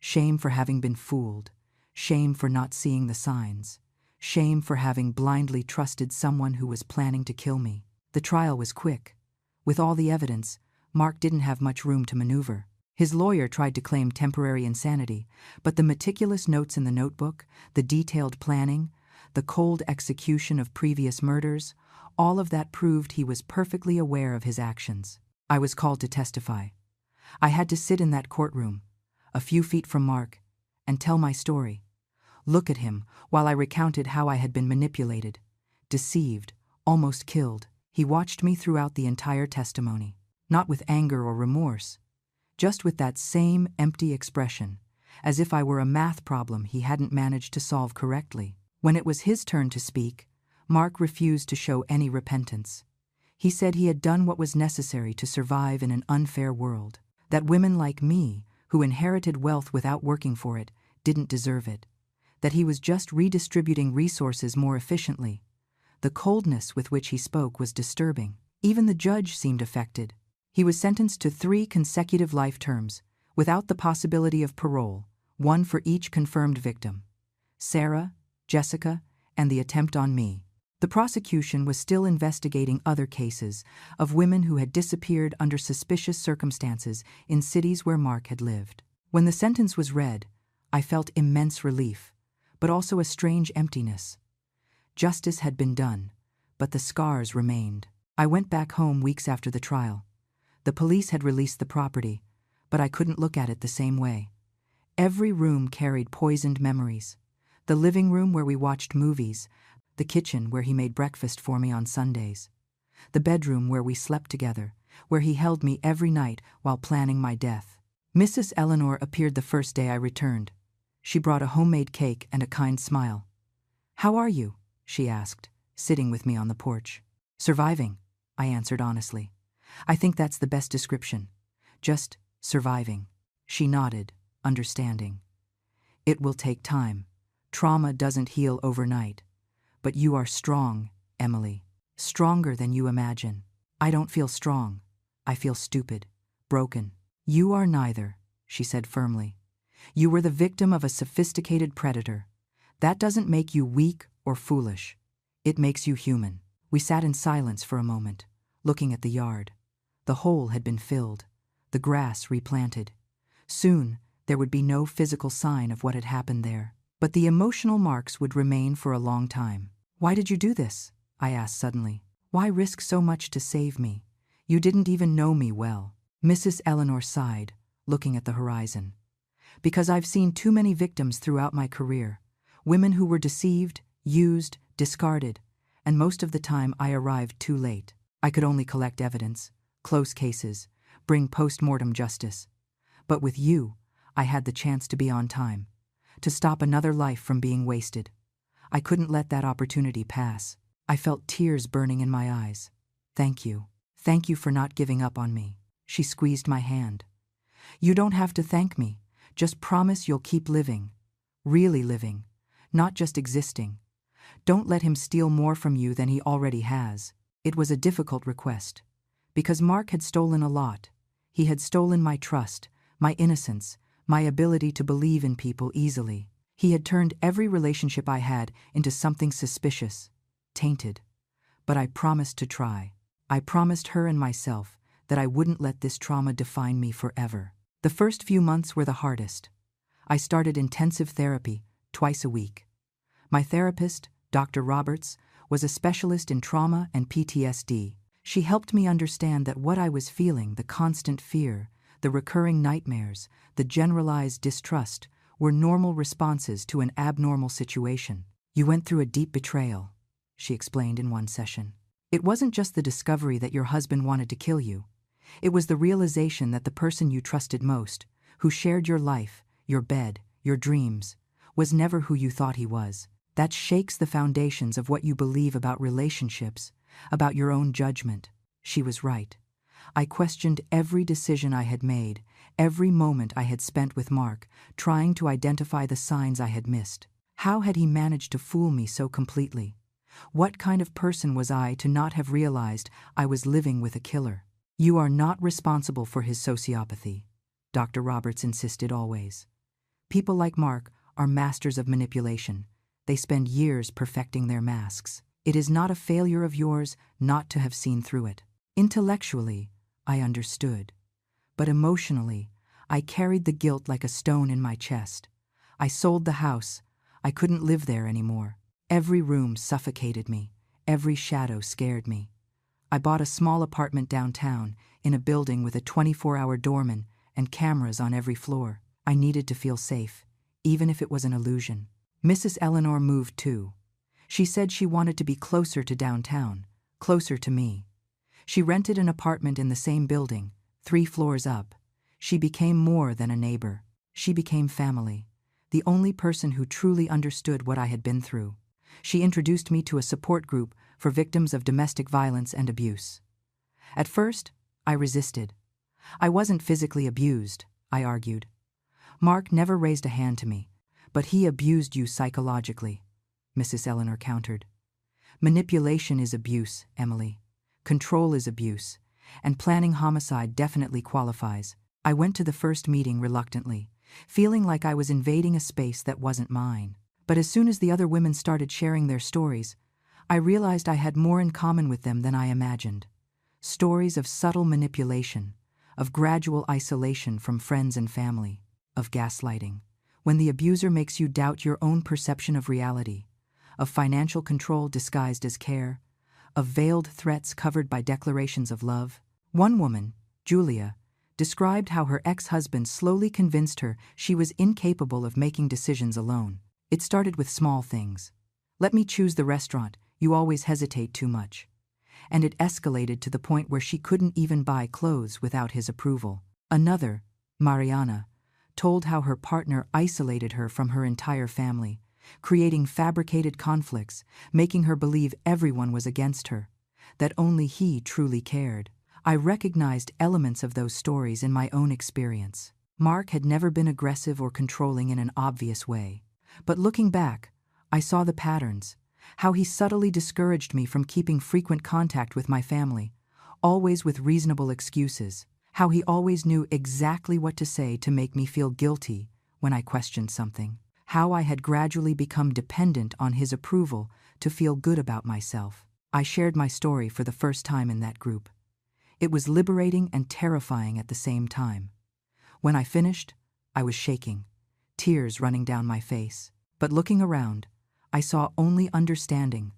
Shame for having been fooled. Shame for not seeing the signs. Shame for having blindly trusted someone who was planning to kill me. The trial was quick. With all the evidence, Mark didn't have much room to maneuver. His lawyer tried to claim temporary insanity, but the meticulous notes in the notebook, the detailed planning, the cold execution of previous murders, all of that proved he was perfectly aware of his actions. I was called to testify. I had to sit in that courtroom, a few feet from Mark, and tell my story. Look at him while I recounted how I had been manipulated, deceived, almost killed. He watched me throughout the entire testimony, not with anger or remorse, just with that same empty expression, as if I were a math problem he hadn't managed to solve correctly. When it was his turn to speak, Mark refused to show any repentance. He said he had done what was necessary to survive in an unfair world, that women like me, who inherited wealth without working for it, didn't deserve it, that he was just redistributing resources more efficiently. The coldness with which he spoke was disturbing. Even the judge seemed affected. He was sentenced to 3 consecutive life terms, without the possibility of parole, one for each confirmed victim: Sarah, Jessica, and the attempt on me. The prosecution was still investigating other cases of women who had disappeared under suspicious circumstances in cities where Mark had lived. When the sentence was read, I felt immense relief, but also a strange emptiness. Justice had been done, but the scars remained. I went back home weeks after the trial. The police had released the property, but I couldn't look at it the same way. Every room carried poisoned memories. The living room where we watched movies, the kitchen where he made breakfast for me on Sundays, the bedroom where we slept together, where he held me every night while planning my death. Mrs. Eleanor appeared the first day I returned. She brought a homemade cake and a kind smile. "How are you?" she asked, sitting with me on the porch. "Surviving," I answered honestly. "I think that's the best description. Just surviving." She nodded, understanding. "It will take time. Trauma doesn't heal overnight. But you are strong, Emily. Stronger than you imagine." "I don't feel strong. I feel stupid, broken." "You are neither," she said firmly. "You were the victim of a sophisticated predator. That doesn't make you weak or foolish. It makes you human." We sat in silence for a moment, looking at the yard. The hole had been filled, the grass replanted. Soon, there would be no physical sign of what had happened there. But the emotional marks would remain for a long time. "Why did you do this?" I asked suddenly. "Why risk so much to save me? You didn't even know me well." Mrs. Eleanor sighed, looking at the horizon. "Because I've seen too many victims throughout my career. Women who were deceived, used, discarded, and most of the time I arrived too late. I could only collect evidence, close cases, bring post-mortem justice. But with you, I had the chance to be on time, to stop another life from being wasted. I couldn't let that opportunity pass. I felt tears burning in my eyes. Thank you. Thank you for not giving up on me. She squeezed my hand. You don't have to thank me. Just promise you'll keep living. Really living. Not just existing. Don't let him steal more from you than he already has. It was a difficult request. Because Mark had stolen a lot. He had stolen my trust, my innocence, my ability to believe in people easily. He had turned every relationship I had into something suspicious, tainted. But I promised to try. I promised her and myself that I wouldn't let this trauma define me forever. The first few months were the hardest. I started intensive therapy twice a week. My therapist, Dr. Roberts, was a specialist in trauma and PTSD. She helped me understand that what I was feeling, the constant fear, the recurring nightmares, the generalized distrust, were normal responses to an abnormal situation. You went through a deep betrayal, she explained in one session. It wasn't just the discovery that your husband wanted to kill you. It was the realization that the person you trusted most, who shared your life, your bed, your dreams, was never who you thought he was. That shakes the foundations of what you believe about relationships, about your own judgment. She was right. I questioned every decision I had made, every moment I had spent with Mark, trying to identify the signs I had missed. How had he managed to fool me so completely? What kind of person was I to not have realized I was living with a killer? You are not responsible for his sociopathy, Dr. Roberts insisted always. People like Mark are masters of manipulation. They spend years perfecting their masks. It is not a failure of yours not to have seen through it. Intellectually, I understood. But emotionally, I carried the guilt like a stone in my chest. I sold the house. I couldn't live there anymore. Every room suffocated me. Every shadow scared me. I bought a small apartment downtown, in a building with a 24-hour doorman and cameras on every floor. I needed to feel safe, even if it was an illusion. Mrs. Eleanor moved too. She said she wanted to be closer to downtown, closer to me. She rented an apartment in the same building, 3 floors up. She became more than a neighbor. She became family, the only person who truly understood what I had been through. She introduced me to a support group for victims of domestic violence and abuse. At first, I resisted. I wasn't physically abused, I argued. Mark never raised a hand to me, but he abused you psychologically, Mrs. Eleanor countered. Manipulation is abuse, Emily. Control is abuse, and planning homicide definitely qualifies. I went to the first meeting reluctantly, feeling like I was invading a space that wasn't mine. But as soon as the other women started sharing their stories, I realized I had more in common with them than I imagined. Stories of subtle manipulation, of gradual isolation from friends and family, of gaslighting, when the abuser makes you doubt your own perception of reality, of financial control disguised as care, of veiled threats covered by declarations of love. One woman, Julia, described how her ex-husband slowly convinced her she was incapable of making decisions alone. It started with small things. Let me choose the restaurant, you always hesitate too much. And it escalated to the point where she couldn't even buy clothes without his approval. Another, Mariana, told how her partner isolated her from her entire family, creating fabricated conflicts, making her believe everyone was against her, that only he truly cared. I recognized elements of those stories in my own experience. Mark had never been aggressive or controlling in an obvious way. But looking back, I saw the patterns, how he subtly discouraged me from keeping frequent contact with my family, always with reasonable excuses, how he always knew exactly what to say to make me feel guilty when I questioned something, how I had gradually become dependent on his approval to feel good about myself. I shared my story for the first time in that group. It was liberating and terrifying at the same time. When I finished, I was shaking, tears running down my face. But looking around, I saw only understanding,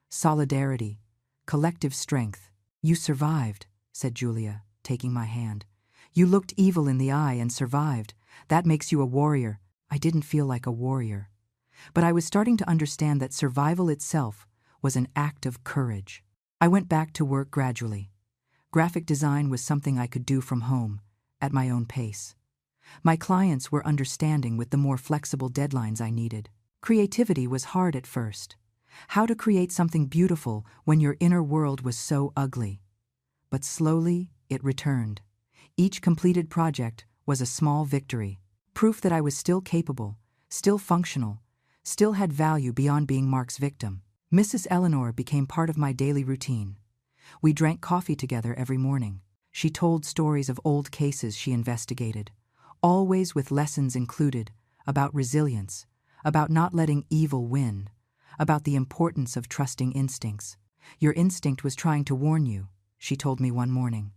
solidarity, collective strength. You survived, said Julia, taking my hand. You looked evil in the eye and survived. That makes you a warrior. I didn't feel like a warrior. But I was starting to understand that survival itself was an act of courage. I went back to work gradually. Graphic design was something I could do from home, at my own pace. My clients were understanding with the more flexible deadlines I needed. Creativity was hard at first. How to create something beautiful when your inner world was so ugly. But slowly, it returned. Each completed project was a small victory. Proof that I was still capable, still functional, still had value beyond being Mark's victim. Mrs. Eleanor became part of my daily routine. We drank coffee together every morning. She told stories of old cases she investigated, always with lessons included, about resilience, about not letting evil win, about the importance of trusting instincts. Your instinct was trying to warn you, she told me one morning.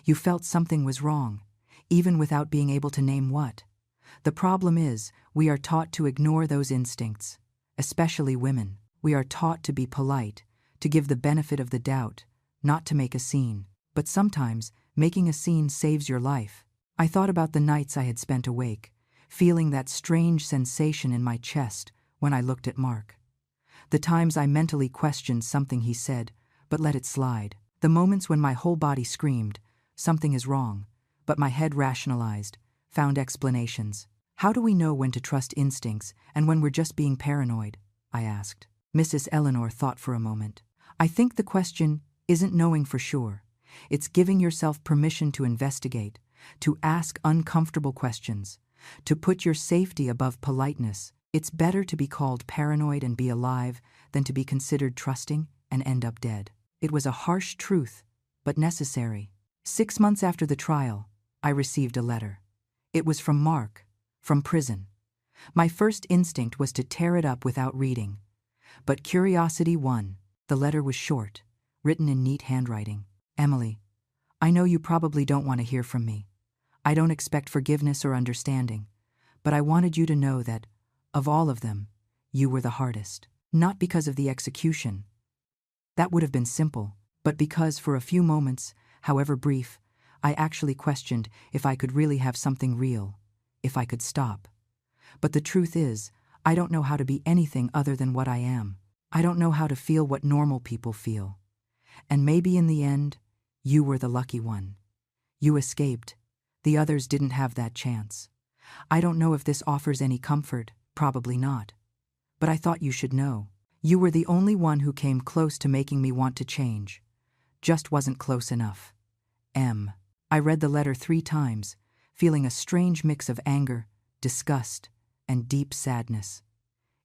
You felt something was wrong, even without being able to name what. The problem is, we are taught to ignore those instincts, especially women. We are taught to be polite, to give the benefit of the doubt, not to make a scene. But sometimes, making a scene saves your life. I thought about the nights I had spent awake, feeling that strange sensation in my chest when I looked at Mark. The times I mentally questioned something he said, but let it slide. The moments when my whole body screamed, something is wrong, but my head rationalized, found explanations. How do we know when to trust instincts and when we're just being paranoid? I asked. Mrs. Eleanor thought for a moment. I think the question isn't knowing for sure. It's giving yourself permission to investigate, to ask uncomfortable questions, to put your safety above politeness. It's better to be called paranoid and be alive than to be considered trusting and end up dead. It was a harsh truth, but necessary. 6 months after the trial, I received a letter. It was from Mark, from prison. My first instinct was to tear it up without reading. But curiosity won. The letter was short, written in neat handwriting. Emily, I know you probably don't want to hear from me. I don't expect forgiveness or understanding, but I wanted you to know that, of all of them, you were the hardest. Not because of the execution. That would have been simple, but because for a few moments, however brief, I actually questioned if I could really have something real, if I could stop. But the truth is, I don't know how to be anything other than what I am. I don't know how to feel what normal people feel. And maybe in the end, you were the lucky one. You escaped. The others didn't have that chance. I don't know if this offers any comfort, probably not. But I thought you should know. You were the only one who came close to making me want to change. Just wasn't close enough. M. I read the letter 3 times, feeling a strange mix of anger, disgust, and deep sadness.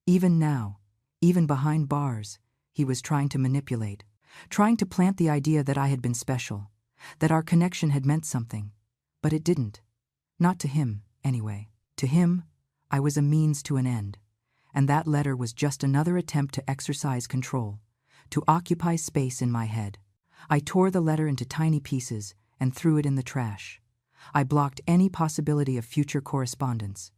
Even now, even behind bars, he was trying to manipulate, trying to plant the idea that I had been special, that our connection had meant something. But it didn't. Not to him, anyway. To him, I was a means to an end. And that letter was just another attempt to exercise control, to occupy space in my head. I tore the letter into tiny pieces and threw it in the trash. I blocked any possibility of future correspondence.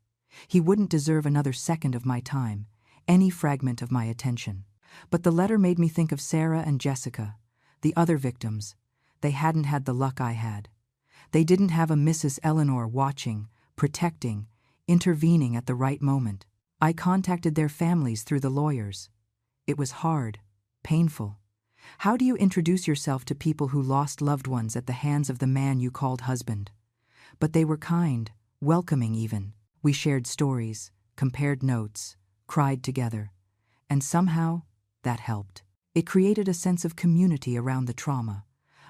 He wouldn't deserve another second of my time, any fragment of my attention. But the letter made me think of Sarah and Jessica, the other victims. They hadn't had the luck I had. They didn't have a Mrs. Eleanor watching, protecting, intervening at the right moment. I contacted their families through the lawyers. It was hard, painful. How do you introduce yourself to people who lost loved ones at the hands of the man you called husband? But they were kind, welcoming even. We shared stories, compared notes, cried together. And somehow, that helped. It created a sense of community around the trauma,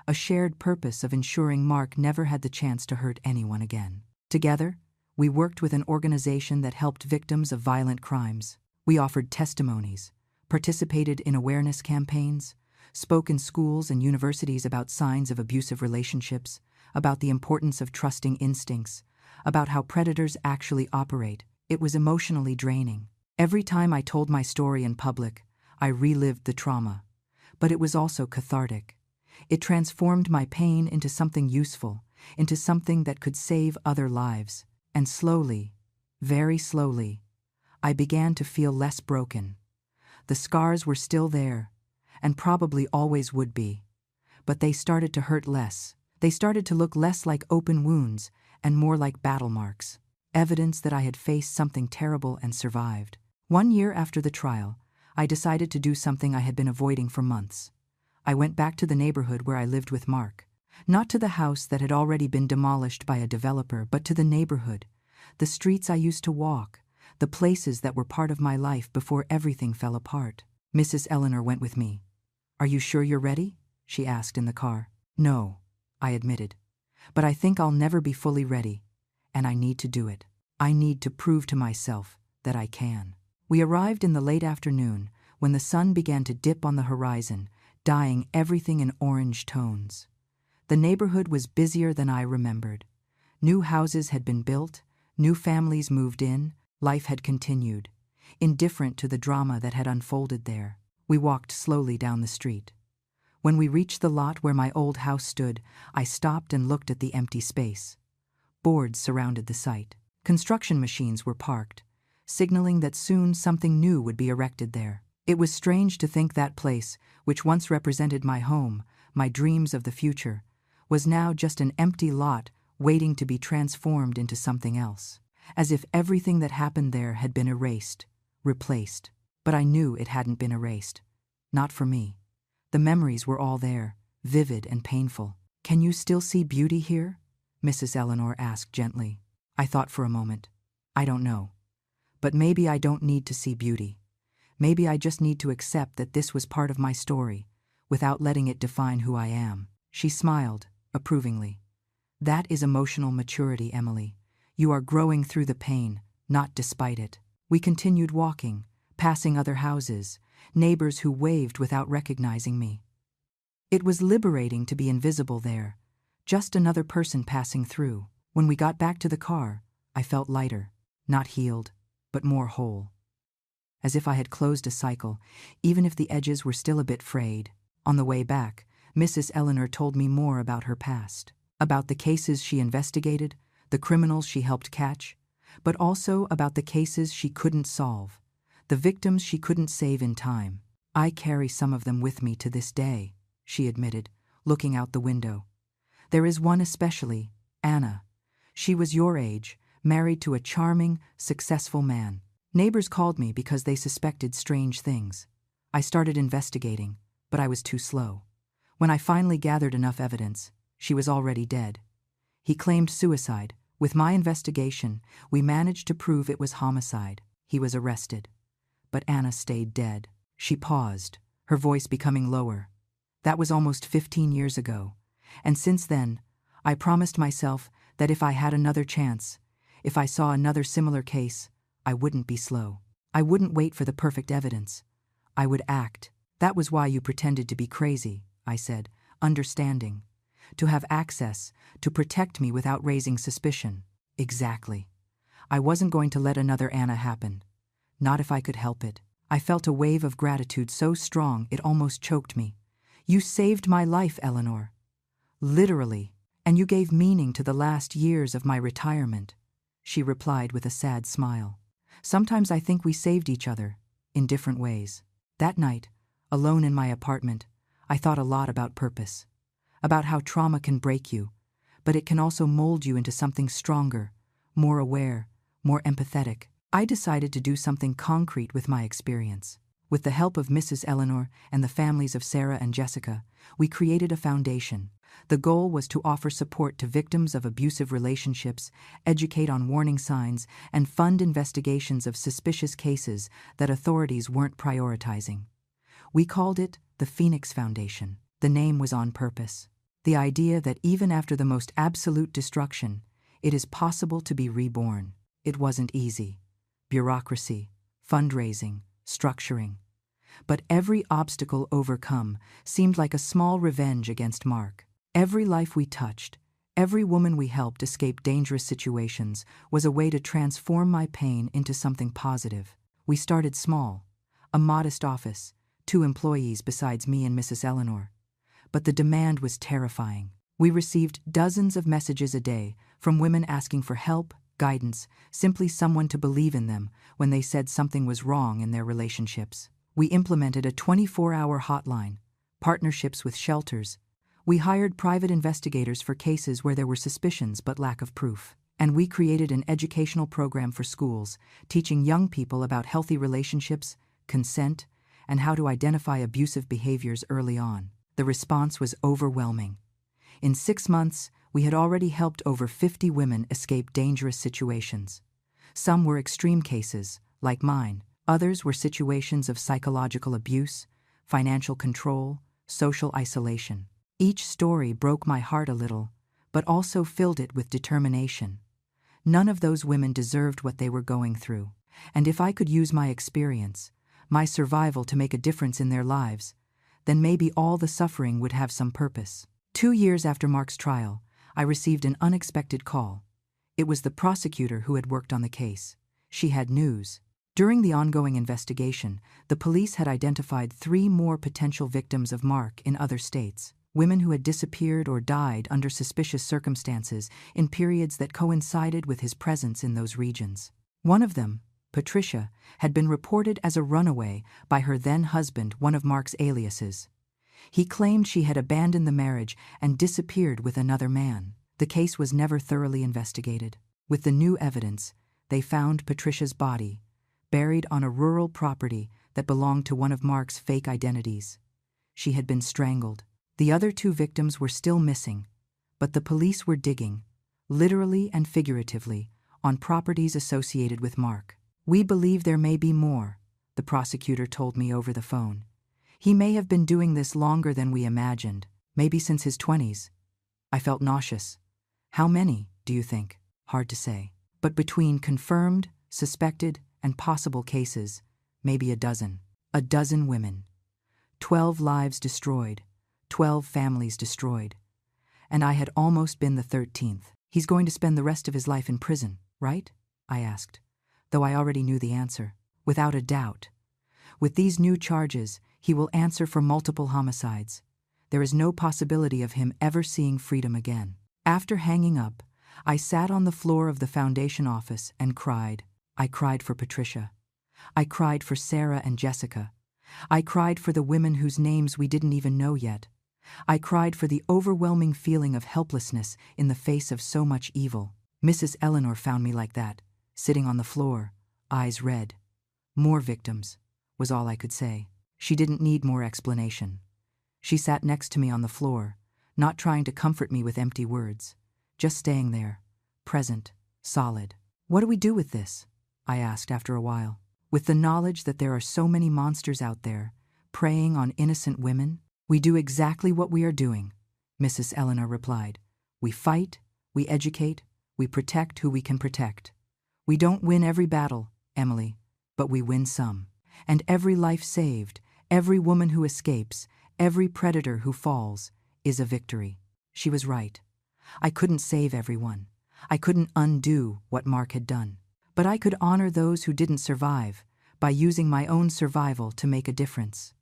a shared purpose of ensuring Mark never had the chance to hurt anyone again. Together, we worked with an organization that helped victims of violent crimes. We offered testimonies, participated in awareness campaigns, spoke in schools and universities about signs of abusive relationships, about the importance of trusting instincts, about how predators actually operate. It was emotionally draining. Every time I told my story in public, I relived the trauma. But it was also cathartic. It transformed my pain into something useful, into something that could save other lives. And slowly, very slowly, I began to feel less broken. The scars were still there, and probably always would be. But they started to hurt less. They started to look less like open wounds and more like battle marks, evidence that I had faced something terrible and survived. 1 year after the trial, I decided to do something I had been avoiding for months. I went back to the neighborhood where I lived with Mark. Not to the house that had already been demolished by a developer, but to the neighborhood, the streets I used to walk, the places that were part of my life before everything fell apart. Mrs. Eleanor went with me. "Are you sure you're ready?" she asked in the car. "No," I admitted. "But I think I'll never be fully ready, and I need to do it. I need to prove to myself that I can." We arrived in the late afternoon when the sun began to dip on the horizon, dyeing everything in orange tones. The neighborhood was busier than I remembered. New houses had been built, new families moved in, life had continued, indifferent to the drama that had unfolded there. We walked slowly down the street. When we reached the lot where my old house stood, I stopped and looked at the empty space. Boards surrounded the site. Construction machines were parked, signaling that soon something new would be erected there. It was strange to think that place, which once represented my home, my dreams of the future, was now just an empty lot waiting to be transformed into something else, as if everything that happened there had been erased, replaced. But I knew it hadn't been erased. Not for me. The memories were all there, vivid and painful. "Can you still see beauty here?" Mrs. Eleanor asked gently. I thought for a moment. I don't know. But maybe I don't need to see beauty. Maybe I just need to accept that this was part of my story, without letting it define who I am. She smiled, approvingly. "That is emotional maturity, Emily. You are growing through the pain, not despite it." We continued walking, passing other houses, neighbors who waved without recognizing me. It was liberating to be invisible there, just another person passing through. When we got back to the car, I felt lighter, not healed, but more whole. As if I had closed a cycle, even if the edges were still a bit frayed. On the way back, Mrs. Eleanor told me more about her past, about the cases she investigated, the criminals she helped catch, but also about the cases she couldn't solve, the victims she couldn't save in time. "I carry some of them with me to this day," she admitted, looking out the window. "There is one especially, Anna. She was your age, married to a charming, successful man. Neighbors called me because they suspected strange things. I started investigating, but I was too slow. When I finally gathered enough evidence, she was already dead. He claimed suicide. With my investigation, we managed to prove it was homicide. He was arrested. But Anna stayed dead." She paused, her voice becoming lower. "That was almost 15 years ago, and since then, I promised myself that if I had another chance, if I saw another similar case, I wouldn't be slow. I wouldn't wait for the perfect evidence. I would act. That was why you pretended to be crazy," I said, understanding. "To have access, to protect me without raising suspicion." "Exactly. I wasn't going to let another Anna happen. Not if I could help it." I felt a wave of gratitude so strong it almost choked me. "You saved my life, Eleanor. Literally. And you gave meaning to the last years of my retirement," she replied with a sad smile. "Sometimes I think we saved each other, in different ways." That night, alone in my apartment, I thought a lot about purpose, about how trauma can break you, but it can also mold you into something stronger, more aware, more empathetic. I decided to do something concrete with my experience. With the help of Mrs. Eleanor and the families of Sarah and Jessica, we created a foundation. The goal was to offer support to victims of abusive relationships, educate on warning signs, and fund investigations of suspicious cases that authorities weren't prioritizing. We called it the Phoenix Foundation. The name was on purpose. The idea that even after the most absolute destruction, it is possible to be reborn. It wasn't easy. Bureaucracy, fundraising, structuring. But every obstacle overcome seemed like a small revenge against Mark. Every life we touched, every woman we helped escape dangerous situations was a way to transform my pain into something positive. We started small, a modest office, 2 employees besides me and Mrs. Eleanor. But the demand was terrifying. We received dozens of messages a day from women asking for help, guidance, simply someone to believe in them when they said something was wrong in their relationships. We implemented a 24-hour hotline, partnerships with shelters. We hired private investigators for cases where there were suspicions but lack of proof. And we created an educational program for schools, teaching young people about healthy relationships, consent, and how to identify abusive behaviors early on. The response was overwhelming. In 6 months, we had already helped over 50 women escape dangerous situations. Some were extreme cases, like mine, Others were situations of psychological abuse, financial control, social isolation. Each story broke my heart a little, but also filled it with determination. None of those women deserved what they were going through, and if I could use my experience, my survival to make a difference in their lives, then maybe all the suffering would have some purpose. 2 years after Mark's trial, I received an unexpected call. It was the prosecutor who had worked on the case. She had news. During the ongoing investigation, the police had identified 3 more potential victims of Mark in other states, women who had disappeared or died under suspicious circumstances in periods that coincided with his presence in those regions. One of them, Patricia, had been reported as a runaway by her then-husband, one of Mark's aliases. He claimed she had abandoned the marriage and disappeared with another man. The case was never thoroughly investigated. With the new evidence, they found Patricia's body, buried on a rural property that belonged to one of Mark's fake identities. She had been strangled. The other 2 victims were still missing, but the police were digging, literally and figuratively, on properties associated with Mark. "We believe there may be more," the prosecutor told me over the phone. "He may have been doing this longer than we imagined, maybe since his 20s. I felt nauseous. How many, do you think? Hard to say. But between confirmed, suspected, and possible cases, maybe a dozen. A dozen women. 12 lives destroyed. 12 families destroyed. And I had almost been the 13th. He's going to spend the rest of his life in prison, right?" I asked, though I already knew the answer. "Without a doubt. With these new charges, he will answer for multiple homicides. There is no possibility of him ever seeing freedom again." After hanging up, I sat on the floor of the foundation office and cried. I cried for Patricia. I cried for Sarah and Jessica. I cried for the women whose names we didn't even know yet. I cried for the overwhelming feeling of helplessness in the face of so much evil. Mrs. Eleanor found me like that, sitting on the floor, eyes red. "More victims," was all I could say. She didn't need more explanation. She sat next to me on the floor, not trying to comfort me with empty words, just staying there, present, solid. "What do we do with this?" I asked after a while. "With the knowledge that there are so many monsters out there, preying on innocent women?" "We do exactly what we are doing," Mrs. Eleanor replied. "We fight, we educate, we protect who we can protect. We don't win every battle, Emily, but we win some. And every life saved, every woman who escapes, every predator who falls, is a victory." She was right. I couldn't save everyone. I couldn't undo what Mark had done. But I could honor those who didn't survive by using my own survival to make a difference.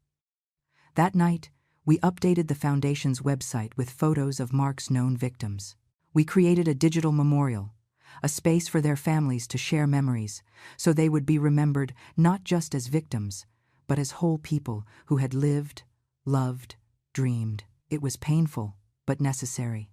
That night, we updated the Foundation's website with photos of Mark's known victims. We created a digital memorial, a space for their families to share memories, so they would be remembered not just as victims, but as whole people who had lived, loved, dreamed. It was painful, but necessary.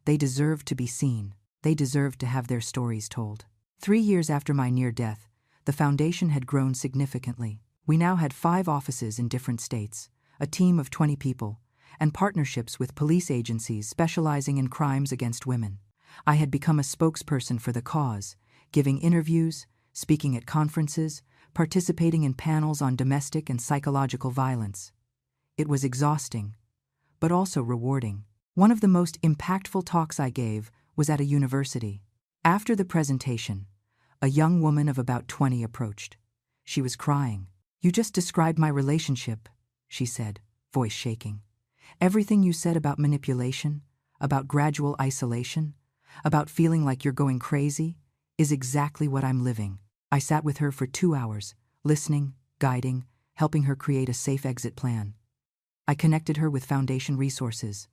They deserved to be seen. They deserved to have their stories told. 3 years after my near death, the Foundation had grown significantly. We now had 5 offices in different states, a team of 20 people, and partnerships with police agencies specializing in crimes against women. I had become a spokesperson for the cause, giving interviews, speaking at conferences, participating in panels on domestic and psychological violence. It was exhausting, but also rewarding. One of the most impactful talks I gave was at a university. After the presentation, a young woman of about 20 approached. She was crying. "You just described my relationship," she said, voice shaking. "Everything you said about manipulation, about gradual isolation, about feeling like you're going crazy, is exactly what I'm living." I sat with her for 2 hours, listening, guiding, helping her create a safe exit plan. I connected her with Foundation resources.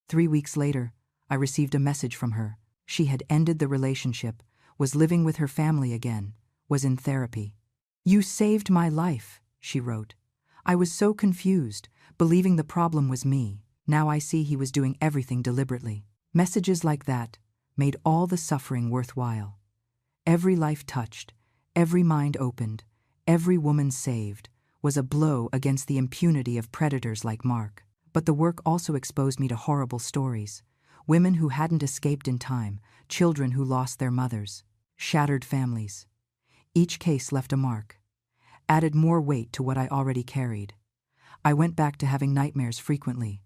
3 weeks later, I received a message from her. She had ended the relationship, was living with her family again, was in therapy. "You saved my life," she wrote. "I was so confused, believing the problem was me. Now I see he was doing everything deliberately." Messages like that made all the suffering worthwhile. Every life touched, every mind opened, every woman saved, was a blow against the impunity of predators like Mark. But the work also exposed me to horrible stories. Women who hadn't escaped in time, children who lost their mothers, shattered families. Each case left a mark. added more weight to what I already carried. I went back to having nightmares frequently,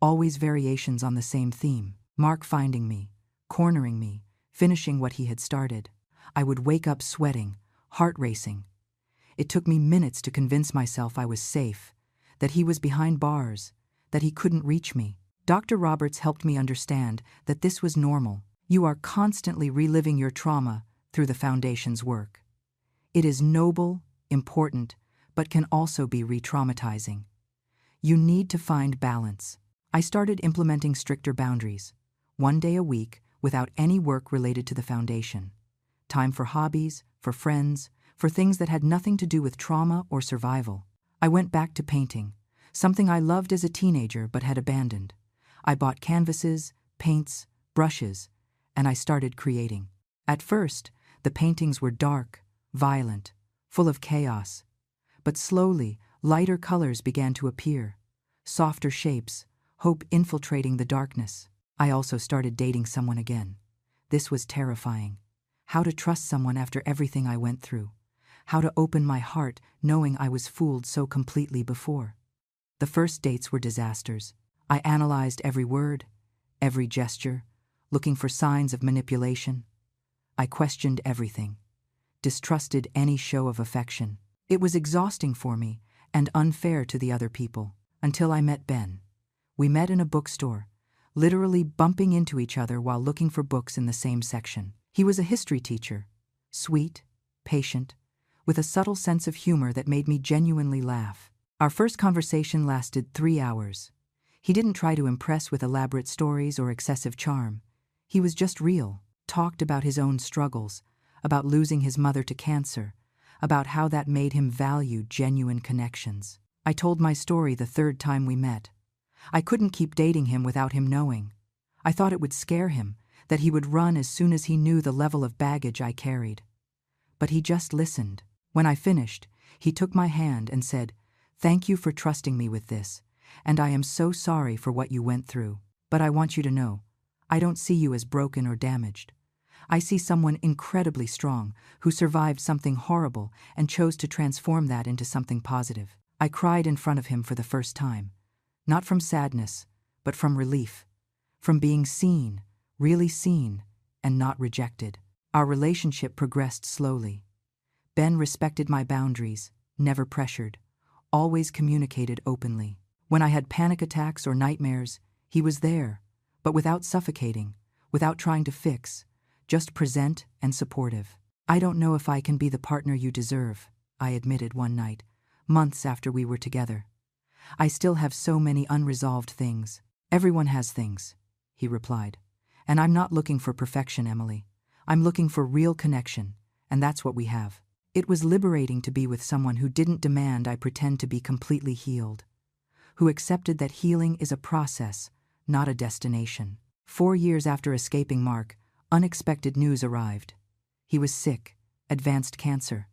always variations on the same theme. Mark finding me, cornering me, finishing what he had started. I would wake up sweating, heart racing. It took me minutes to convince myself I was safe, that he was behind bars, that he couldn't reach me. Dr. Roberts helped me understand that this was normal. You are constantly reliving your trauma through the Foundation's work. It is noble, important, but can also be re-traumatizing. You need to find balance. I started implementing stricter boundaries, 1 day a week without any work related to the Foundation. Time for hobbies, for friends, for things that had nothing to do with trauma or survival. I went back to painting, something I loved as a teenager but had abandoned. I bought canvases, paints, brushes, and I started creating. At first, the paintings were dark, violent, full of chaos. But slowly, lighter colors began to appear, softer shapes, hope infiltrating the darkness. I also started dating someone again. This was terrifying. How to trust someone after everything I went through. How to open my heart knowing I was fooled so completely before. The first dates were disasters. I analyzed every word, every gesture, looking for signs of manipulation. I questioned everything, distrusted any show of affection. It was exhausting for me and unfair to the other people, until I met Ben. We met in a bookstore, literally bumping into each other while looking for books in the same section. He was a history teacher, sweet, patient, with a subtle sense of humor that made me genuinely laugh. Our first conversation lasted 3 hours. He didn't try to impress with elaborate stories or excessive charm. He was just real, talked about his own struggles, about losing his mother to cancer, about how that made him value genuine connections. I told my story the 3rd time we met. I couldn't keep dating him without him knowing. I thought it would scare him, that he would run as soon as he knew the level of baggage I carried. But he just listened. When I finished, he took my hand and said, "Thank you for trusting me with this, and I am so sorry for what you went through. But I want you to know, I don't see you as broken or damaged. I see someone incredibly strong who survived something horrible and chose to transform that into something positive." I cried in front of him for the first time, not from sadness, but from relief, from being seen, really seen, and not rejected. Our relationship progressed slowly. Ben respected my boundaries, never pressured, always communicated openly. When I had panic attacks or nightmares, he was there, but without suffocating, without trying to fix, just present and supportive. "I don't know if I can be the partner you deserve," I admitted one night, months after we were together. "I still have so many unresolved things." "Everyone has things," he replied. "And I'm not looking for perfection, Emily. I'm looking for real connection, and that's what we have." It was liberating to be with someone who didn't demand I pretend to be completely healed, who accepted that healing is a process, not a destination. 4 years after escaping Mark, unexpected news arrived. He was sick, advanced cancer.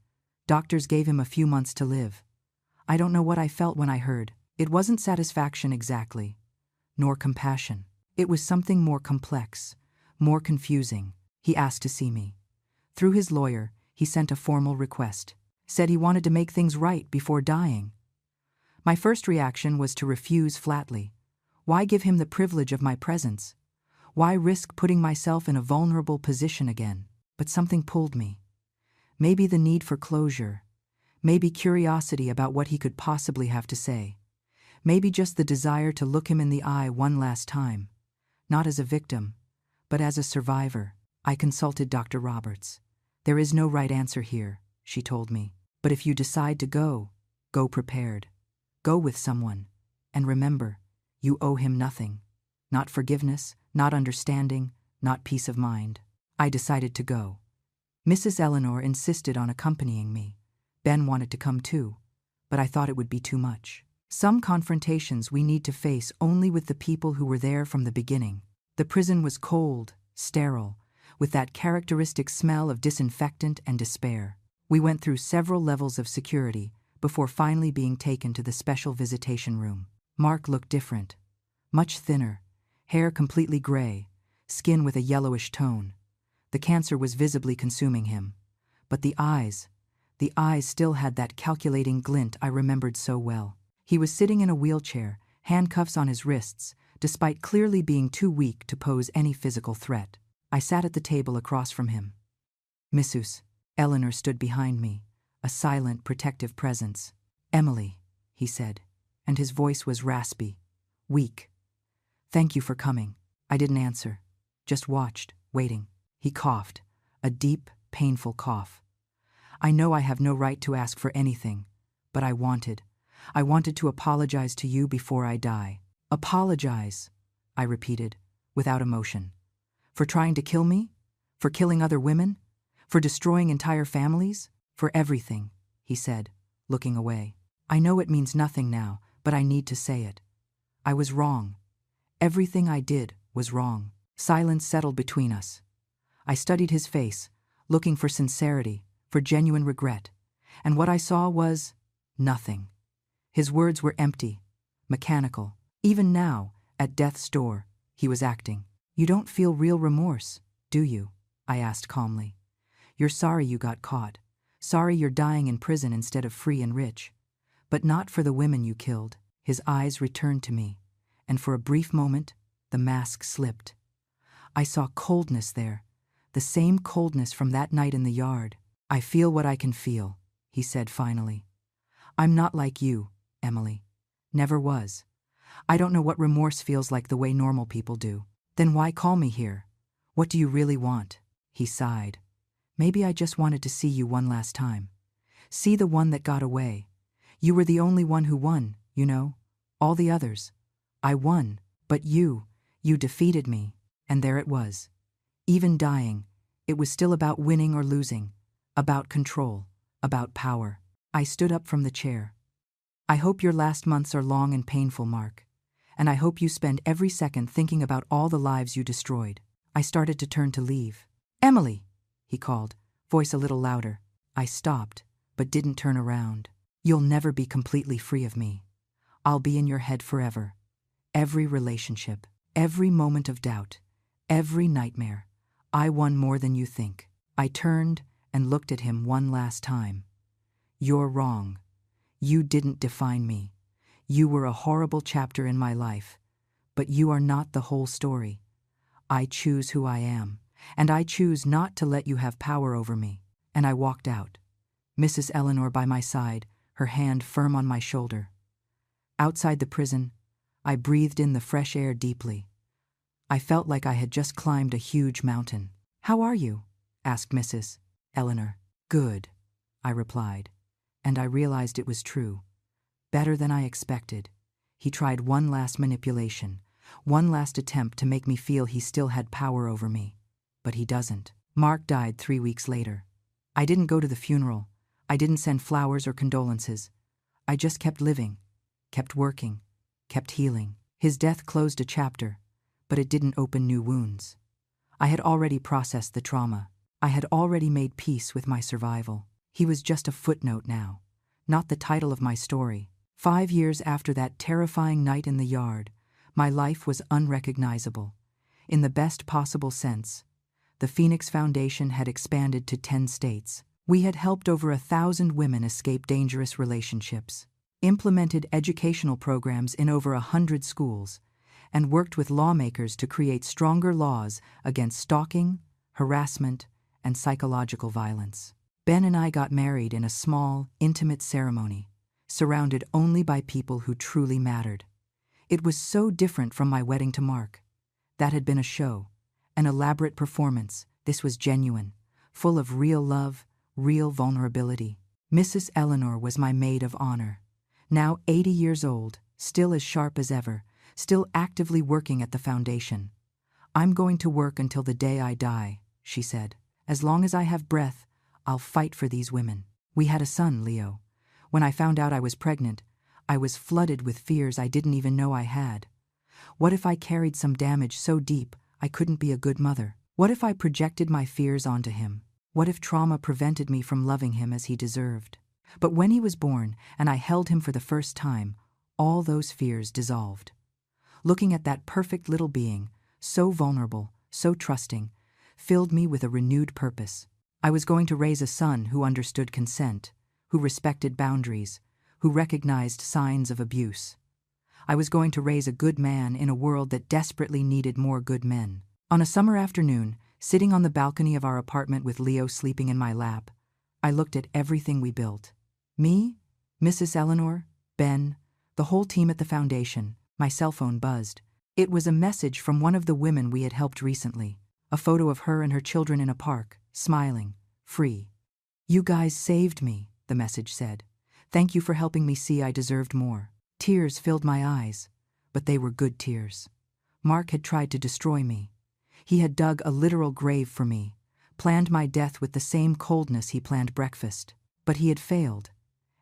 Doctors gave him a few months to live. I don't know what I felt when I heard. It wasn't satisfaction exactly, nor compassion. It was something more complex, more confusing. He asked to see me. Through his lawyer, he sent a formal request. Said he wanted to make things right before dying. My first reaction was to refuse flatly. Why give him the privilege of my presence? Why risk putting myself in a vulnerable position again? But something pulled me. Maybe the need for closure. Maybe curiosity about what he could possibly have to say. Maybe just the desire to look him in the eye one last time. Not as a victim, but as a survivor. I consulted Dr. Roberts. "There is no right answer here," she told me. "But if you decide to go, go prepared. Go with someone. And remember, you owe him nothing. Not forgiveness, not understanding, not peace of mind." I decided to go. Mrs. Eleanor insisted on accompanying me. Ben wanted to come too, but I thought it would be too much. Some confrontations we need to face only with the people who were there from the beginning. The prison was cold, sterile, with that characteristic smell of disinfectant and despair. We went through several levels of security before finally being taken to the special visitation room. Mark looked different, much thinner, hair completely gray, skin with a yellowish tone. The cancer was visibly consuming him. But the eyes, The eyes still had that calculating glint I remembered so well. He was sitting in a wheelchair, handcuffs on his wrists, despite clearly being too weak to pose any physical threat. I sat at the table across from him. Mrs. Eleanor stood behind me, a silent, protective presence. "Emily," he said, and his voice was raspy, weak. "Thank you for coming." I didn't answer, just watched, waiting. He coughed, a deep, painful cough. "I know I have no right to ask for anything, but I wanted to apologize to you before I die." "Apologize," I repeated, without emotion. "For trying to kill me? For killing other women? For destroying entire families? For everything," he said, looking away. "I know it means nothing now, but I need to say it. I was wrong. Everything I did was wrong." Silence settled between us. I studied his face, looking for sincerity, for genuine regret, and what I saw was nothing. His words were empty, mechanical. Even now, at death's door, he was acting. "You don't feel real remorse, do you?" I asked calmly. "You're sorry you got caught. Sorry you're dying in prison instead of free and rich. But not for the women you killed." His eyes returned to me, and for a brief moment, the mask slipped. I saw coldness there, the same coldness from that night in the yard. "I feel what I can feel," he said finally. "I'm not like you, Emily. Never was. I don't know what remorse feels like the way normal people do." "Then why call me here? What do you really want?" He sighed. "Maybe I just wanted to see you one last time. See the one that got away. You were the only one who won, you know. All the others. I won, but you defeated me." And there it was. Even dying, it was still about winning or losing, about control, about power. I stood up from the chair. "I hope your last months are long and painful, Mark. And I hope you spend every second thinking about all the lives you destroyed." I started to turn to leave. "Emily!" he called, voice a little louder. I stopped, but didn't turn around. "You'll never be completely free of me. I'll be in your head forever. Every relationship, every moment of doubt, every nightmare. I won more than you think." I turned and looked at him one last time. "You're wrong. You didn't define me. You were a horrible chapter in my life, but you are not the whole story. I choose who I am, and I choose not to let you have power over me." And I walked out, Mrs. Eleanor by my side, her hand firm on my shoulder. Outside the prison, I breathed in the fresh air deeply. I felt like I had just climbed a huge mountain. "How are you?" asked Mrs. Eleanor. "Good," I replied, and I realized it was true. Better than I expected. He tried one last manipulation, one last attempt to make me feel he still had power over me. But he doesn't. Mark died 3 weeks later. I didn't go to the funeral. I didn't send flowers or condolences. I just kept living, kept working, kept healing. His death closed a chapter, but it didn't open new wounds. I had already processed the trauma. I had already made peace with my survival. He was just a footnote now, not the title of my story. 5 years after that terrifying night in the yard, my life was unrecognizable. In the best possible sense. The Phoenix Foundation had expanded to 10 states. We had helped over 1,000 women escape dangerous relationships, implemented educational programs in over 100 schools, and worked with lawmakers to create stronger laws against stalking, harassment, and psychological violence. Ben and I got married in a small, intimate ceremony, surrounded only by people who truly mattered. It was so different from my wedding to Mark. That had been a show, an elaborate performance. This was genuine, full of real love, real vulnerability. Mrs. Eleanor was my maid of honor. Now 80 years old, still as sharp as ever, still actively working at the foundation. "I'm going to work until the day I die," she said. "As long as I have breath, I'll fight for these women." We had a son, Leo. When I found out I was pregnant, I was flooded with fears I didn't even know I had. What if I carried some damage so deep I couldn't be a good mother? What if I projected my fears onto him? What if trauma prevented me from loving him as he deserved? But when he was born and I held him for the first time, all those fears dissolved. Looking at that perfect little being, so vulnerable, so trusting, filled me with a renewed purpose. I was going to raise a son who understood consent, who respected boundaries, who recognized signs of abuse. I was going to raise a good man in a world that desperately needed more good men. On a summer afternoon, sitting on the balcony of our apartment with Leo sleeping in my lap, I looked at everything we built. Me, Mrs. Eleanor, Ben, the whole team at the foundation. My cell phone buzzed. It was a message from one of the women we had helped recently. A photo of her and her children in a park, smiling, free. "You guys saved me," the message said. "Thank you for helping me see I deserved more." Tears filled my eyes, but they were good tears. Mark had tried to destroy me. He had dug a literal grave for me, planned my death with the same coldness he planned breakfast. But he had failed,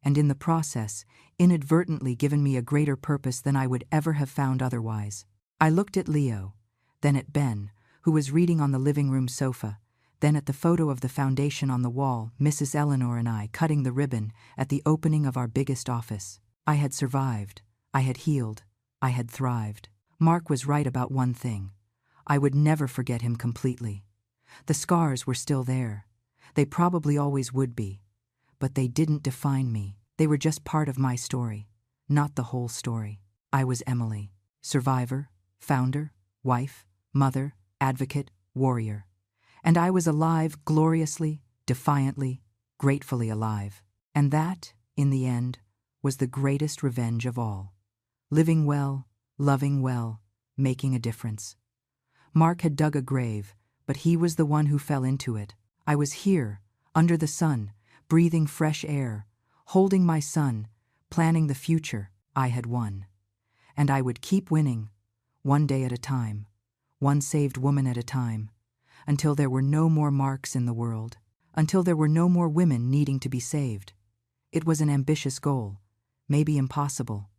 and in the process, inadvertently given me a greater purpose than I would ever have found otherwise. I looked at Leo, then at Ben, who was reading on the living room sofa, then at the photo of the foundation on the wall, Mrs. Eleanor and I cutting the ribbon at the opening of our biggest office. I had survived, I had healed, I had thrived. Mark was right about one thing. I would never forget him completely. The scars were still there. They probably always would be. But they didn't define me. They were just part of my story, not the whole story. I was Emily, survivor, founder, wife, mother, advocate, warrior. And I was alive gloriously, defiantly, gratefully alive. And that, in the end, was the greatest revenge of all. Living well, loving well, making a difference. Mark had dug a grave, but he was the one who fell into it. I was here, under the sun, breathing fresh air, holding my son, planning the future. I had won. And I would keep winning, one day at a time, one saved woman at a time, until there were no more Marks in the world, until there were no more women needing to be saved. It was an ambitious goal, maybe impossible,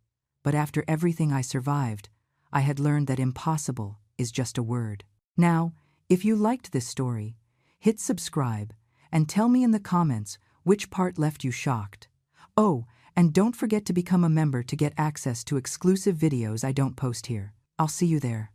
but after everything I survived, I had learned that impossible is just a word. Now, if you liked this story, hit subscribe and tell me in the comments which part left you shocked. Oh, and don't forget to become a member to get access to exclusive videos I don't post here. I'll see you there.